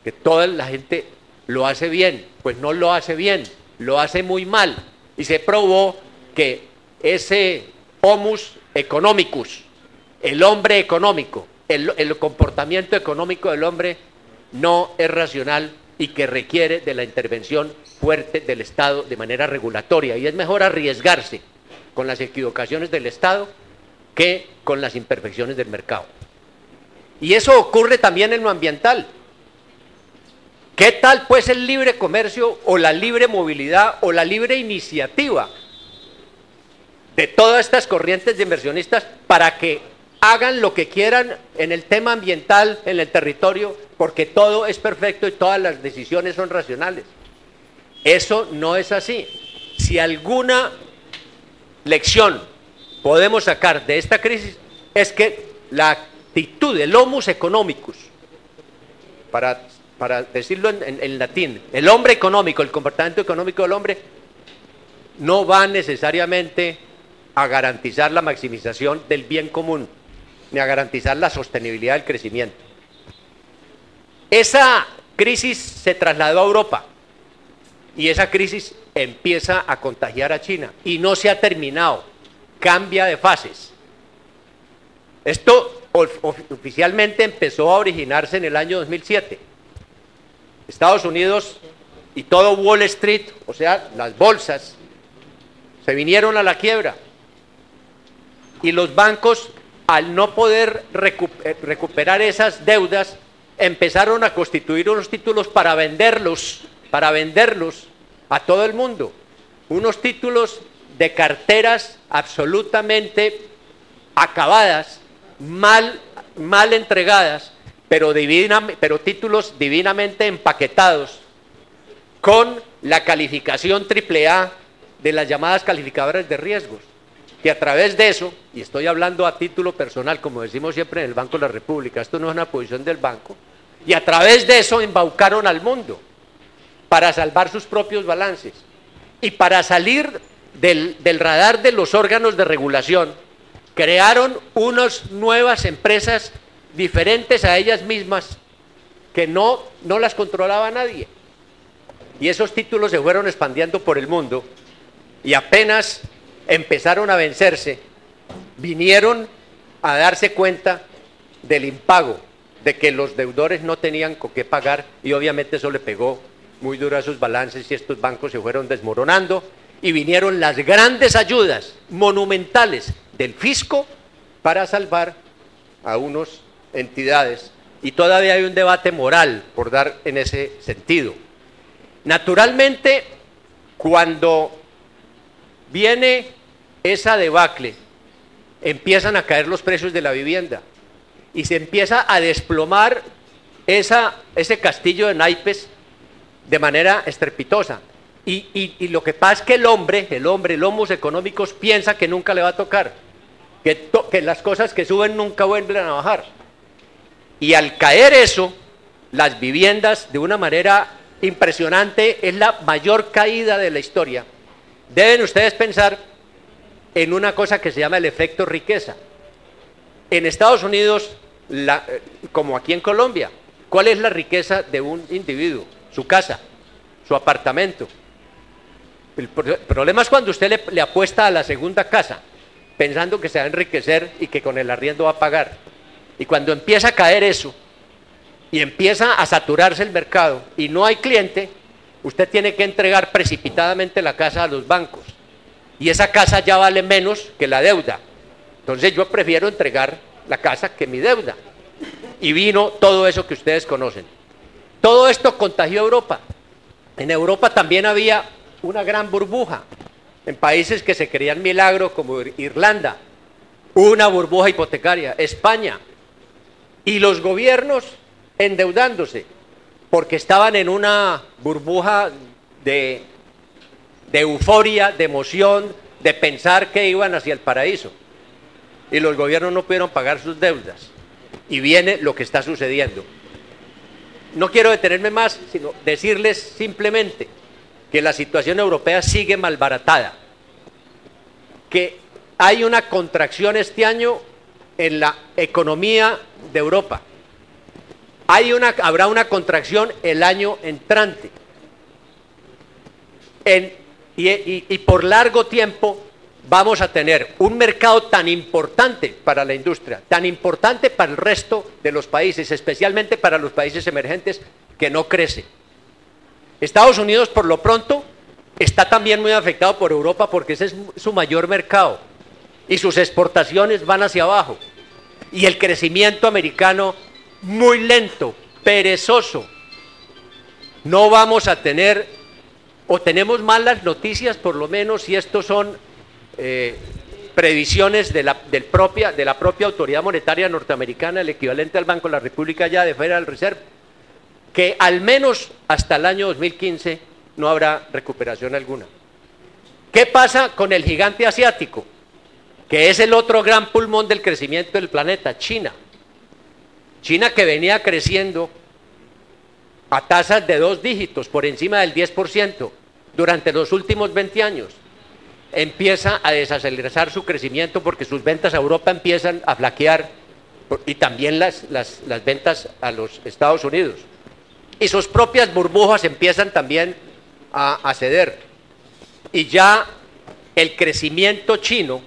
que toda la gente lo hace bien. Pues no lo hace bien, lo hace muy mal. Y se probó que ese homus economicus, el hombre económico, el comportamiento económico del hombre no es racional y que requiere de la intervención fuerte del Estado de manera regulatoria. Y es mejor arriesgarse con las equivocaciones del Estado que con las imperfecciones del mercado. Y eso ocurre también en lo ambiental. ¿Qué tal pues el libre comercio o la libre movilidad o la libre iniciativa de todas estas corrientes de inversionistas para que hagan lo que quieran en el tema ambiental, en el territorio, porque todo es perfecto y todas las decisiones son racionales? Eso no es así. Si alguna lección podemos sacar de esta crisis es que la actitud del homus economicus, para decirlo en latín, el hombre económico, el comportamiento económico del hombre, no va necesariamente a garantizar la maximización del bien común, ni a garantizar la sostenibilidad del crecimiento. Esa crisis se trasladó a Europa y esa crisis empieza a contagiar a China y no se ha terminado, cambia de fases. Esto oficialmente empezó a originarse en el año 2007. Estados Unidos y todo Wall Street, o sea, las bolsas, se vinieron a la quiebra y los bancos, al no poder recuperar esas deudas, empezaron a constituir unos títulos para venderlos a todo el mundo, unos títulos de carteras absolutamente acabadas, mal entregadas, pero títulos divinamente empaquetados con la calificación AAA de las llamadas calificadoras de riesgos, que a través de eso, y estoy hablando a título personal, como decimos siempre en el Banco de la República, esto no es una posición del banco, y a través de eso embaucaron al mundo para salvar sus propios balances y para salir del radar de los órganos de regulación. Crearon unas nuevas empresas diferentes a ellas mismas que no las controlaba nadie. Y esos títulos se fueron expandiendo por el mundo y apenas empezaron a vencerse, vinieron a darse cuenta del impago, de que los deudores no tenían con qué pagar, y obviamente eso le pegó muy duro a sus balances y estos bancos se fueron desmoronando y vinieron las grandes ayudas monumentales del fisco para salvar a unas entidades, y todavía hay un debate moral por dar en ese sentido. Naturalmente, cuando viene esa debacle, empiezan a caer los precios de la vivienda y se empieza a desplomar ese castillo de naipes de manera estrepitosa. Y lo que pasa es que el hombre, el homos económicos, piensa que nunca le va a tocar, que las cosas que suben nunca vuelven a bajar. Y al caer eso, las viviendas, de una manera impresionante, es la mayor caída de la historia. Deben ustedes pensar en una cosa que se llama el efecto riqueza. En Estados Unidos, como aquí en Colombia, ¿cuál es la riqueza de un individuo? Su casa, su apartamento. El problema es cuando usted le apuesta a la segunda casa, pensando que se va a enriquecer y que con el arriendo va a pagar. Y cuando empieza a caer eso, y empieza a saturarse el mercado, y no hay cliente, usted tiene que entregar precipitadamente la casa a los bancos. Y esa casa ya vale menos que la deuda. Entonces yo prefiero entregar la casa que mi deuda. Y vino todo eso que ustedes conocen. Todo esto contagió a Europa. En Europa también había una gran burbuja. En países que se creían milagro, como Irlanda, una burbuja hipotecaria. España. Y los gobiernos endeudándose, porque estaban en una burbuja de euforia, de emoción, de pensar que iban hacia el paraíso. Y los gobiernos no pudieron pagar sus deudas. Y viene lo que está sucediendo. No quiero detenerme más, sino decirles simplemente que la situación europea sigue malbaratada, que hay una contracción este año en la economía de Europa. Habrá una contracción el año entrante. Y por largo tiempo vamos a tener un mercado tan importante para la industria, tan importante para el resto de los países, especialmente para los países emergentes, que no crece. Estados Unidos, por lo pronto, está también muy afectado por Europa porque ese es su mayor mercado y sus exportaciones van hacia abajo. Y el crecimiento americano muy lento, perezoso. No vamos a tener, o tenemos malas noticias por lo menos, y estos son previsiones de la propia autoridad monetaria norteamericana, el equivalente al Banco de la República ya de Federal Reserve, que al menos hasta el año 2015 no habrá recuperación alguna. ¿Qué pasa con el gigante asiático? Que es el otro gran pulmón del crecimiento del planeta, China. China, que venía creciendo a tasas de 2 dígitos, por encima del 10%, durante los últimos 20 años, empieza a desacelerar su crecimiento porque sus ventas a Europa empiezan a flaquear, y también las ventas a los Estados Unidos. Y sus propias burbujas empiezan también a ceder. Y ya el crecimiento chino,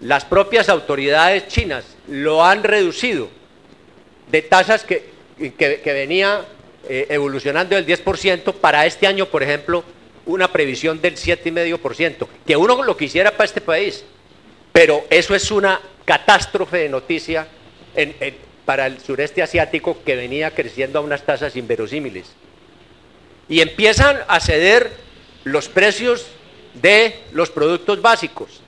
las propias autoridades chinas lo han reducido de tasas que venía evolucionando del 10%, para este año, por ejemplo, una previsión del 7,5%, que uno lo quisiera para este país, pero eso es una catástrofe de noticia para el sureste asiático, que venía creciendo a unas tasas inverosímiles. Y empiezan a ceder los precios de los productos básicos,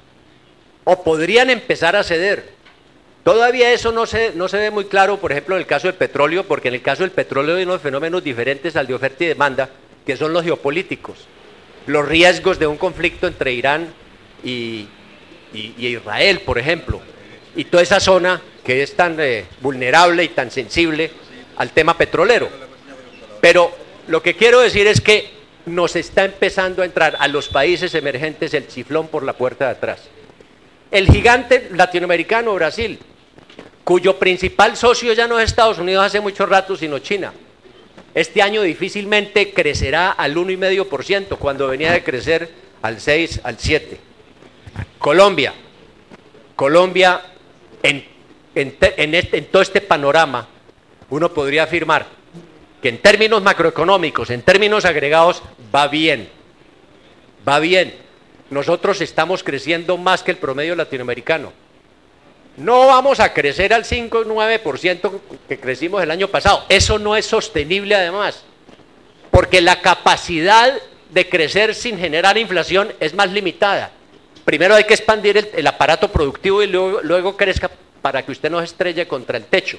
o podrían empezar a ceder. Todavía eso no se ve muy claro, por ejemplo, en el caso del petróleo, porque en el caso del petróleo hay unos fenómenos diferentes al de oferta y demanda, que son los geopolíticos, los riesgos de un conflicto entre Irán y Israel, por ejemplo, y toda esa zona que es tan vulnerable y tan sensible al tema petrolero. Pero lo que quiero decir es que nos está empezando a entrar a los países emergentes el chiflón por la puerta de atrás. El gigante latinoamericano, Brasil, cuyo principal socio ya no es Estados Unidos hace mucho rato, sino China. Este año difícilmente crecerá al 1,5%, cuando venía de crecer al 6, al 7%. Colombia, en todo este panorama, uno podría afirmar que en términos macroeconómicos, en términos agregados, va bien. Va bien. Nosotros estamos creciendo más que el promedio latinoamericano. No vamos a crecer al 5 o 9% que crecimos el año pasado. Eso no es sostenible además, porque la capacidad de crecer sin generar inflación es más limitada. Primero hay que expandir el aparato productivo y luego crezca para que usted no se estrelle contra el techo.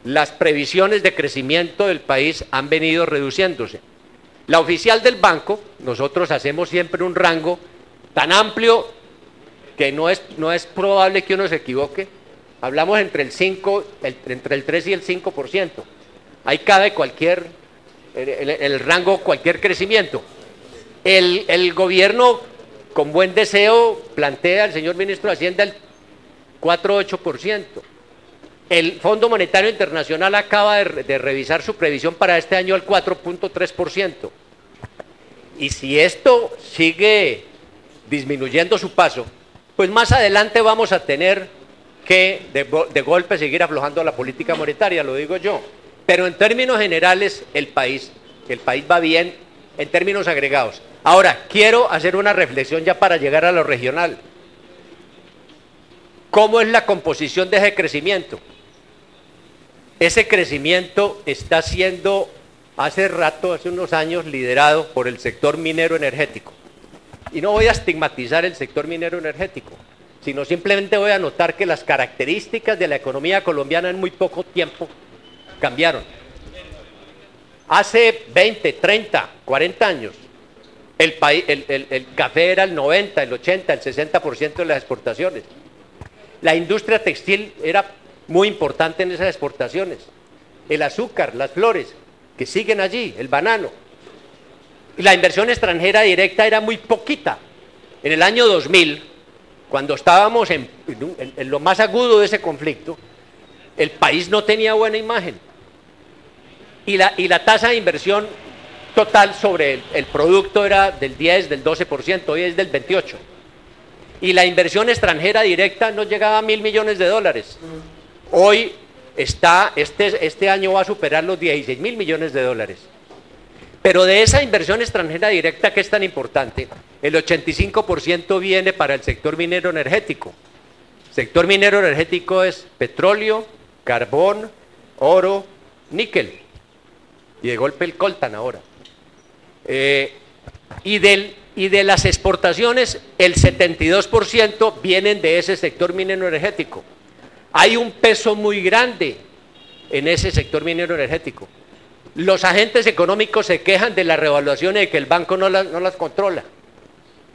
Las previsiones de crecimiento del país han venido reduciéndose. La oficial del banco, nosotros hacemos siempre un rango tan amplio que no es probable que uno se equivoque. Hablamos entre el 3 y el 5%. Ahí cabe el rango, cualquier crecimiento. El gobierno, con buen deseo, plantea al señor ministro de Hacienda el 4,8%. El Fondo Monetario Internacional acaba de revisar su previsión para este año al 4,3%. Y si esto sigue disminuyendo su paso, pues más adelante vamos a tener que de golpe seguir aflojando la política monetaria, lo digo yo. Pero en términos generales el país va bien en términos agregados. Ahora, quiero hacer una reflexión ya para llegar a lo regional. ¿Cómo es la composición de ese crecimiento? Ese crecimiento está siendo hace unos años, liderado por el sector minero energético. Y no voy a estigmatizar el sector minero energético, sino simplemente voy a notar que las características de la economía colombiana en muy poco tiempo cambiaron. Hace 20, 30, 40 años, el café era el 90, el 80, el 60% de las exportaciones. La industria textil era muy importante en esas exportaciones. El azúcar, las flores, que siguen allí, el banano. Y la inversión extranjera directa era muy poquita. En el año 2000, cuando estábamos en lo más agudo de ese conflicto, el país no tenía buena imagen. Y la tasa de inversión total sobre el producto era del 10, del 12%, hoy es del 28%. Y la inversión extranjera directa no llegaba a $1.000 millones. Hoy este año va a superar los $16.000 millones. Pero de esa inversión extranjera directa que es tan importante, el 85% viene para el sector minero energético. El sector minero energético es petróleo, carbón, oro, níquel. Y de golpe el coltan ahora. Y de las exportaciones, el 72% vienen de ese sector minero energético. Hay un peso muy grande en ese sector minero energético. Los agentes económicos se quejan de la revaluación y de que el banco no las controla.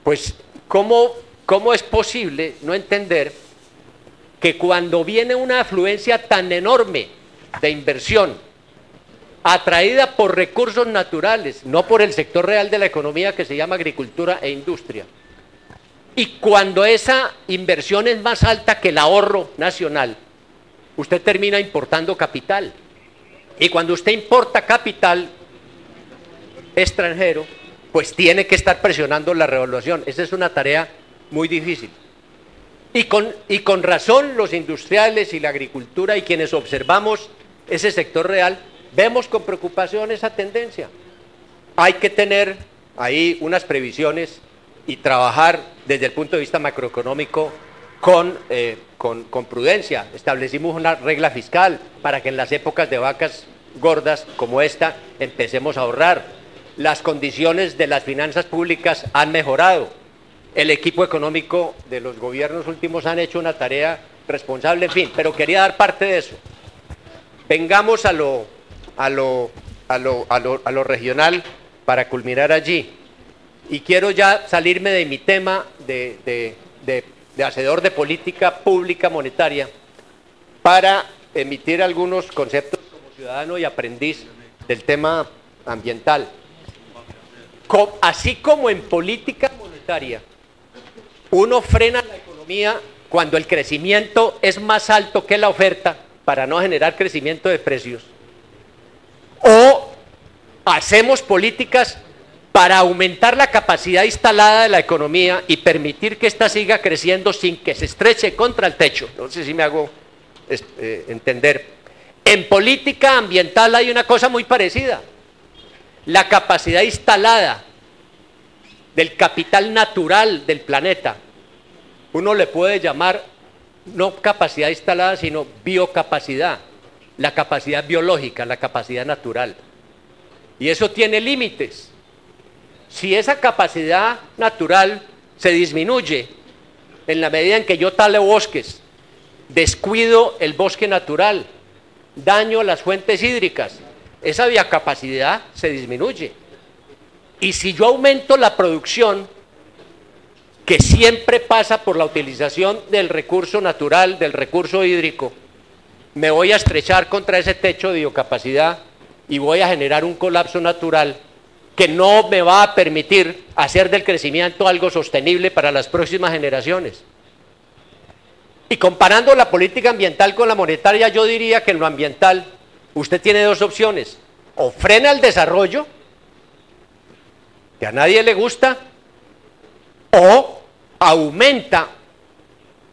Pues, ¿cómo es posible no entender que cuando viene una afluencia tan enorme de inversión, atraída por recursos naturales, no por el sector real de la economía que se llama agricultura e industria, y cuando esa inversión es más alta que el ahorro nacional, usted termina importando capital? Y cuando usted importa capital extranjero, pues tiene que estar presionando la revaluación. Esa es una tarea muy difícil. Y con razón los industriales y la agricultura y quienes observamos ese sector real, vemos con preocupación esa tendencia. Hay que tener ahí unas previsiones y trabajar desde el punto de vista macroeconómico con prudencia. Establecimos una regla fiscal para que en las épocas de vacas gordas como esta empecemos a ahorrar. Las condiciones de las finanzas públicas han mejorado. El equipo económico de los gobiernos últimos han hecho una tarea responsable, en fin, pero quería dar parte de eso. Vengamos a lo a lo regional para culminar allí. Y quiero ya salirme de mi tema de hacedor de política pública monetaria para emitir algunos conceptos como ciudadano y aprendiz del tema ambiental. Así como en política monetaria uno frena la economía cuando el crecimiento es más alto que la oferta para no generar crecimiento de precios, o hacemos políticas para aumentar la capacidad instalada de la economía y permitir que ésta siga creciendo sin que se estreche contra el techo. No sé si me hago entender. En política ambiental hay una cosa muy parecida. La capacidad instalada del capital natural del planeta, uno le puede llamar no capacidad instalada, sino biocapacidad, la capacidad biológica, la capacidad natural. Y eso tiene límites. Si esa capacidad natural se disminuye en la medida en que yo talo bosques, descuido el bosque natural, daño las fuentes hídricas, esa biocapacidad se disminuye. Y si yo aumento la producción, que siempre pasa por la utilización del recurso natural, del recurso hídrico, me voy a estrechar contra ese techo de biocapacidad y voy a generar un colapso natural que no me va a permitir hacer del crecimiento algo sostenible para las próximas generaciones. Y comparando la política ambiental con la monetaria, yo diría que en lo ambiental usted tiene dos opciones: o frena el desarrollo, que a nadie le gusta, o aumenta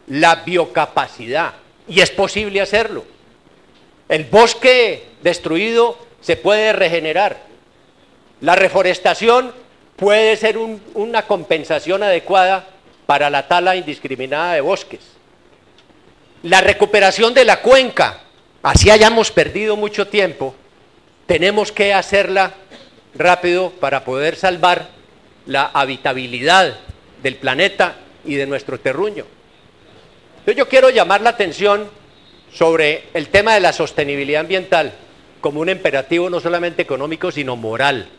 la biocapacidad, y es posible hacerlo. El bosque destruido se puede regenerar. La reforestación puede ser una compensación adecuada para la tala indiscriminada de bosques. La recuperación de la cuenca, así hayamos perdido mucho tiempo, tenemos que hacerla rápido para poder salvar la habitabilidad del planeta y de nuestro terruño. Entonces yo quiero llamar la atención sobre el tema de la sostenibilidad ambiental como un imperativo no solamente económico, sino moral,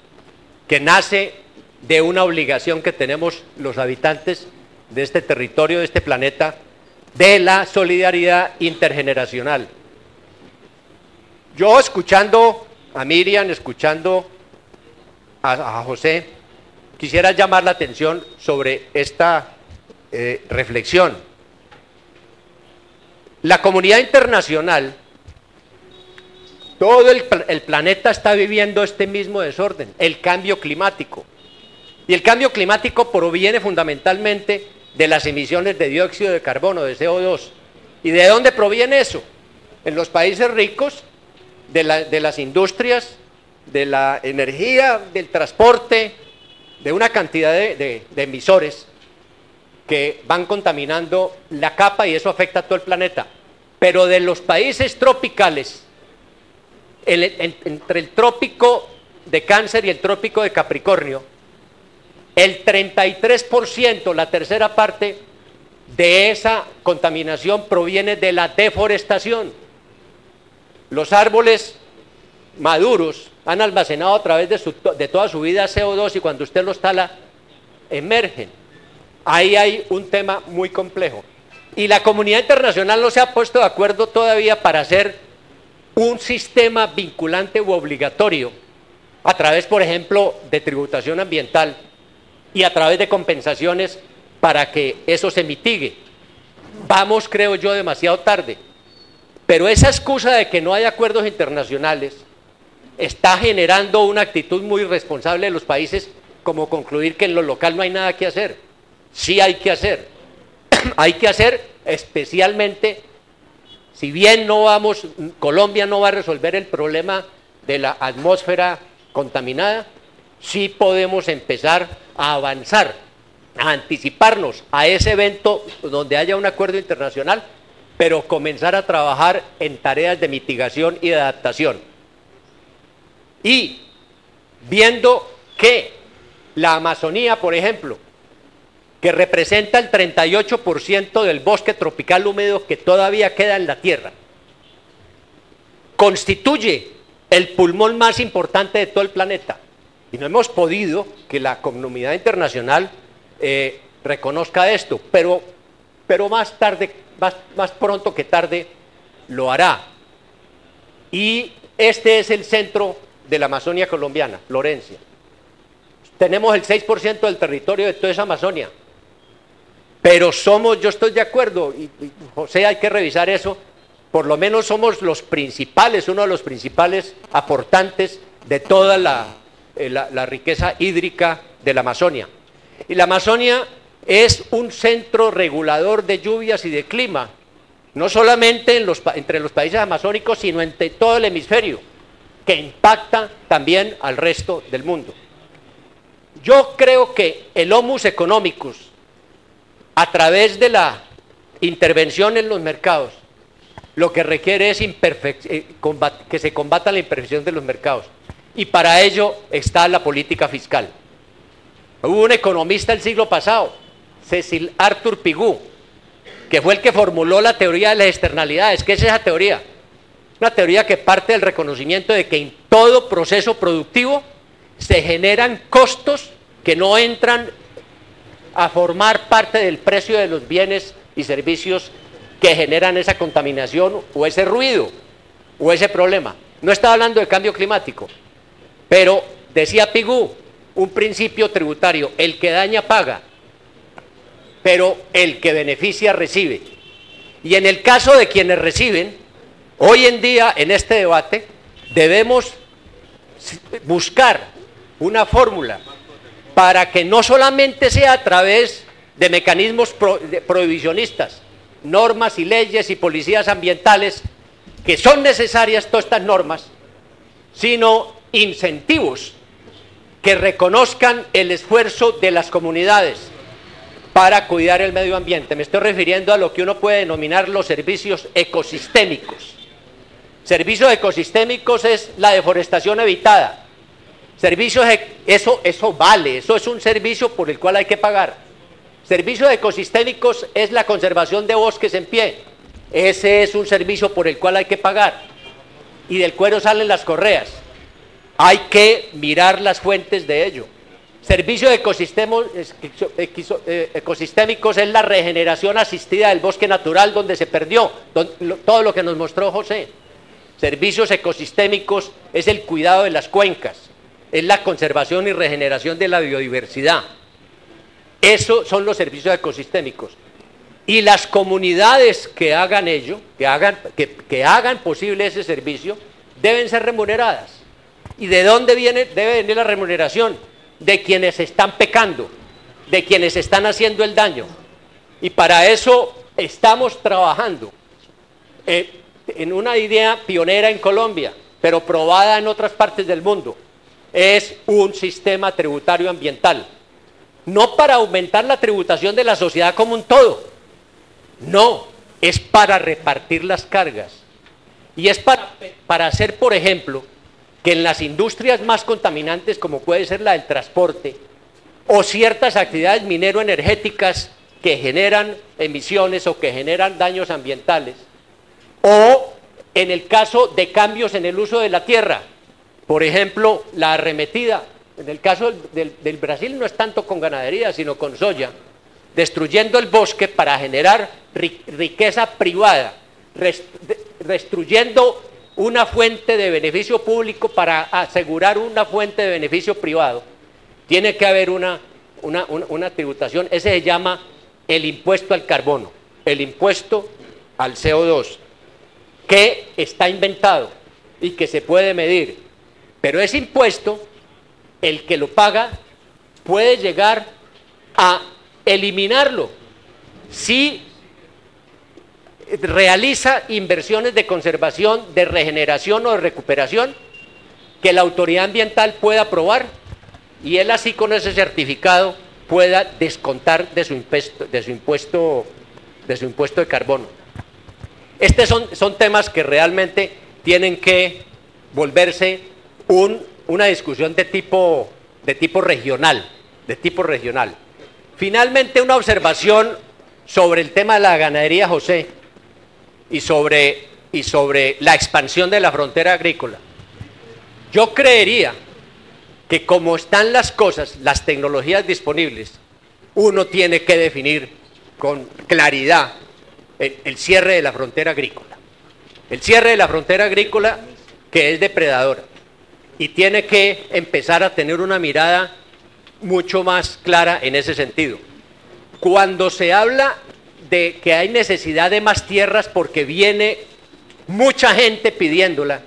que nace de una obligación que tenemos los habitantes de este territorio, de este planeta, de la solidaridad intergeneracional. Yo, escuchando a Miriam, escuchando a José, quisiera llamar la atención sobre esta reflexión. La comunidad internacional, todo el planeta está viviendo este mismo desorden, el cambio climático. Y el cambio climático proviene fundamentalmente de las emisiones de dióxido de carbono, de CO2. ¿Y de dónde proviene eso? En los países ricos, de las industrias, de la energía, del transporte, de una cantidad de emisores que van contaminando la capa, y eso afecta a todo el planeta. Pero de los países tropicales, entre el trópico de Cáncer y el trópico de Capricornio, el 33%, la tercera parte de esa contaminación proviene de la deforestación. Los árboles maduros han almacenado a través de toda su vida CO2, y cuando usted los tala, emergen. Ahí hay un tema muy complejo. Y la comunidad internacional no se ha puesto de acuerdo todavía para hacer un sistema vinculante u obligatorio a través, por ejemplo, de tributación ambiental y a través de compensaciones para que eso se mitigue. Vamos, creo yo, demasiado tarde. Pero esa excusa de que no hay acuerdos internacionales está generando una actitud muy irresponsable de los países, como concluir que en lo local no hay nada que hacer. Sí hay que hacer. Hay que hacer, especialmente, si bien Colombia no va a resolver el problema de la atmósfera contaminada, sí podemos empezar a avanzar, a anticiparnos a ese evento donde haya un acuerdo internacional, pero comenzar a trabajar en tareas de mitigación y de adaptación. Y viendo que la Amazonía, por ejemplo, que representa el 38% del bosque tropical húmedo que todavía queda en la tierra, constituye el pulmón más importante de todo el planeta. Y no hemos podido que la comunidad internacional reconozca esto, pero más tarde, más pronto que tarde, lo hará. Y este es el centro de la Amazonia colombiana, Florencia. Tenemos el 6% del territorio de toda esa Amazonia. Pero somos, yo estoy de acuerdo, y José, hay que revisar eso, por lo menos somos los principales, uno de los principales aportantes de toda la riqueza hídrica de la Amazonia. Y la Amazonia es un centro regulador de lluvias y de clima, no solamente entre los países amazónicos, sino entre todo el hemisferio, que impacta también al resto del mundo. Yo creo que el Homus economicus, a través de la intervención en los mercados, lo que requiere es que se combata la imperfección de los mercados. Y para ello está la política fiscal. Hubo un economista del siglo pasado, Cecil Arthur Pigou, que fue el que formuló la teoría de las externalidades. ¿Qué es esa teoría? Una teoría que parte del reconocimiento de que en todo proceso productivo se generan costos que no entran a formar parte del precio de los bienes y servicios que generan esa contaminación o ese ruido o ese problema. No estaba hablando de cambio climático, pero decía Pigou, un principio tributario: el que daña paga, pero el que beneficia recibe. Y en el caso de quienes reciben, hoy en día en este debate debemos buscar una fórmula para que no solamente sea a través de mecanismos prohibicionistas, normas y leyes y policías ambientales, que son necesarias todas estas normas, sino incentivos que reconozcan el esfuerzo de las comunidades para cuidar el medio ambiente. Me estoy refiriendo a lo que uno puede denominar los servicios ecosistémicos. Servicios ecosistémicos es la deforestación evitada. Servicios, eso vale, eso es un servicio por el cual hay que pagar. Servicios ecosistémicos es la conservación de bosques en pie. Ese es un servicio por el cual hay que pagar. Y del cuero salen las correas. Hay que mirar las fuentes de ello. Servicios ecosistémicos es la regeneración asistida del bosque natural donde se perdió, todo lo que nos mostró José. Servicios ecosistémicos es el cuidado de las cuencas, es la conservación y regeneración de la biodiversidad. Esos son los servicios ecosistémicos. Y las comunidades que hagan ello, que hagan posible ese servicio, deben ser remuneradas. ¿Y de dónde debe venir la remuneración? De quienes están pecando, de quienes están haciendo el daño. Y para eso estamos trabajando en una idea pionera en Colombia, pero probada en otras partes del mundo. Es un sistema tributario ambiental. No para aumentar la tributación de la sociedad como un todo. No, es para repartir las cargas. Y es para hacer, por ejemplo, que en las industrias más contaminantes, como puede ser la del transporte, o ciertas actividades minero-energéticas que generan emisiones o que generan daños ambientales, o en el caso de cambios en el uso de la tierra, por ejemplo, la arremetida, en el caso del Brasil no es tanto con ganadería, sino con soya, destruyendo el bosque para generar riqueza privada, destruyendo una fuente de beneficio público para asegurar una fuente de beneficio privado. Tiene que haber una tributación. Ese se llama el impuesto al carbono, el impuesto al CO2, que está inventado y que se puede medir. Pero ese impuesto, el que lo paga puede llegar a eliminarlo si realiza inversiones de conservación, de regeneración o de recuperación que la autoridad ambiental pueda aprobar, y él así con ese certificado pueda descontar de su impuesto de carbono. Estos son temas que realmente tienen que volverse una discusión de tipo regional, Finalmente, una observación sobre el tema de la ganadería, José, y sobre la expansión de la frontera agrícola. Yo creería que como están las cosas, las tecnologías disponibles, uno tiene que definir con claridad el cierre de la frontera agrícola. El cierre de la frontera agrícola que es depredadora y tiene que empezar a tener una mirada mucho más clara en ese sentido. Cuando se habla de que hay necesidad de más tierras porque viene mucha gente pidiéndola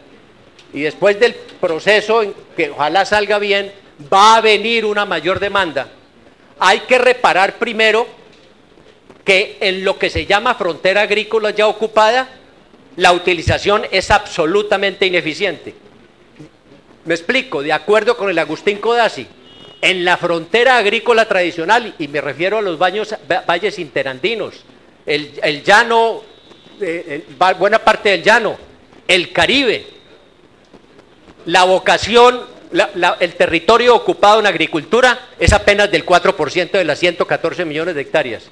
y después del proceso, que ojalá salga bien, va a venir una mayor demanda, hay que reparar primero que en lo que se llama frontera agrícola ya ocupada, la utilización es absolutamente ineficiente. Me explico, de acuerdo con el Agustín Codazzi, en la frontera agrícola tradicional, y me refiero a los valles interandinos, el llano, buena parte del llano, el Caribe, la vocación, el territorio ocupado en agricultura es apenas del 4% de las 114 millones de hectáreas.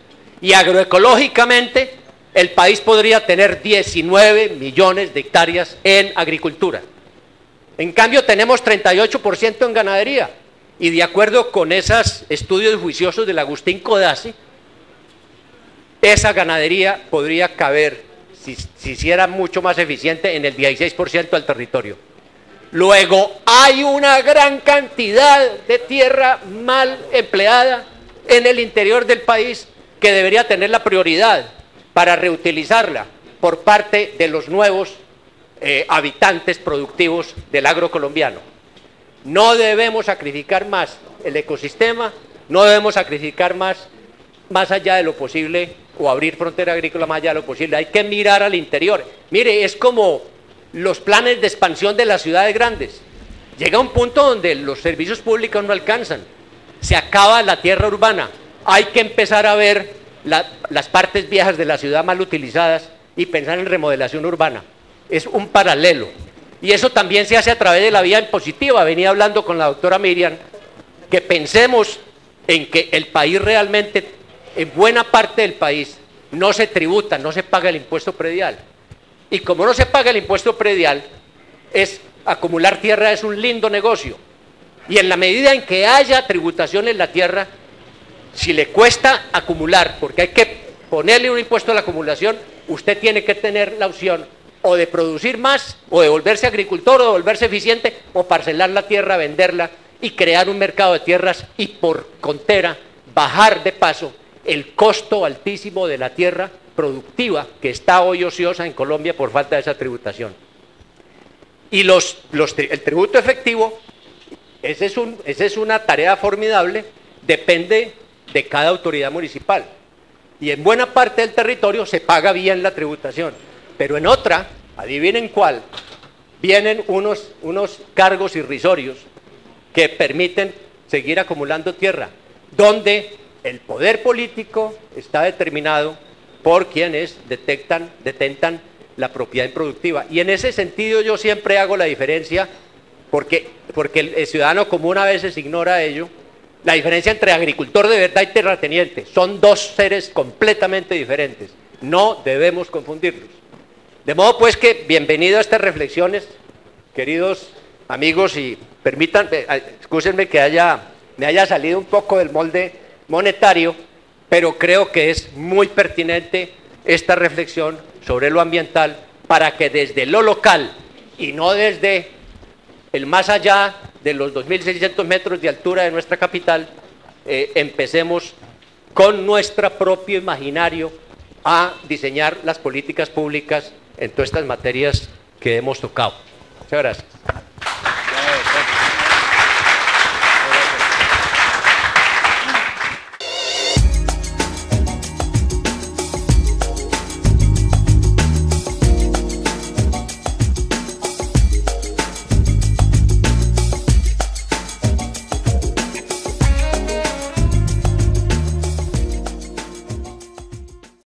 Y agroecológicamente, el país podría tener 19 millones de hectáreas en agricultura. En cambio, tenemos 38% en ganadería. Y de acuerdo con esos estudios juiciosos del Agustín Codazzi, esa ganadería podría caber, si hiciera mucho más eficiente, en el 16% del territorio. Luego, hay una gran cantidad de tierra mal empleada en el interior del país que debería tener la prioridad para reutilizarla por parte de los nuevos habitantes productivos del agro colombiano. No debemos sacrificar más el ecosistema, no debemos sacrificar más allá de lo posible, o abrir frontera agrícola más allá de lo posible. Hay que mirar al interior. Mire, es como los planes de expansión de las ciudades grandes. Llega un punto donde los servicios públicos no alcanzan, se acaba la tierra urbana, hay que empezar a ver las partes viejas de la ciudad mal utilizadas y pensar en remodelación urbana. Es un paralelo. Y eso también se hace a través de la vía impositiva. Venía hablando con la doctora Miriam, que pensemos en que el país realmente, en buena parte del país, no se tributa, no se paga el impuesto predial. Y como no se paga el impuesto predial, acumular tierra es un lindo negocio. Y en la medida en que haya tributación en la tierra, si le cuesta acumular, porque hay que ponerle un impuesto a la acumulación, usted tiene que tener la opción o de producir más, o de volverse agricultor, o de volverse eficiente, o parcelar la tierra, venderla y crear un mercado de tierras y por contera bajar de paso el costo altísimo de la tierra productiva que está hoy ociosa en Colombia por falta de esa tributación. Y el tributo efectivo, esa es una tarea formidable, depende de cada autoridad municipal. Y en buena parte del territorio se paga bien la tributación, pero en otra, adivinen cuál, vienen unos cargos irrisorios que permiten seguir acumulando tierra, donde el poder político está determinado por quienes detentan la propiedad improductiva. Y en ese sentido yo siempre hago la diferencia, porque el ciudadano común a veces ignora ello, la diferencia entre agricultor de verdad y terrateniente. Son dos seres completamente diferentes, no debemos confundirlos. De modo pues que bienvenido a estas reflexiones, queridos amigos, y excúsenme que me haya salido un poco del molde monetario, pero creo que es muy pertinente esta reflexión sobre lo ambiental para que desde lo local y no desde el más allá de los 2.600 metros de altura de nuestra capital, empecemos con nuestro propio imaginario a diseñar las políticas públicas en todas estas materias que hemos tocado. Muchas gracias.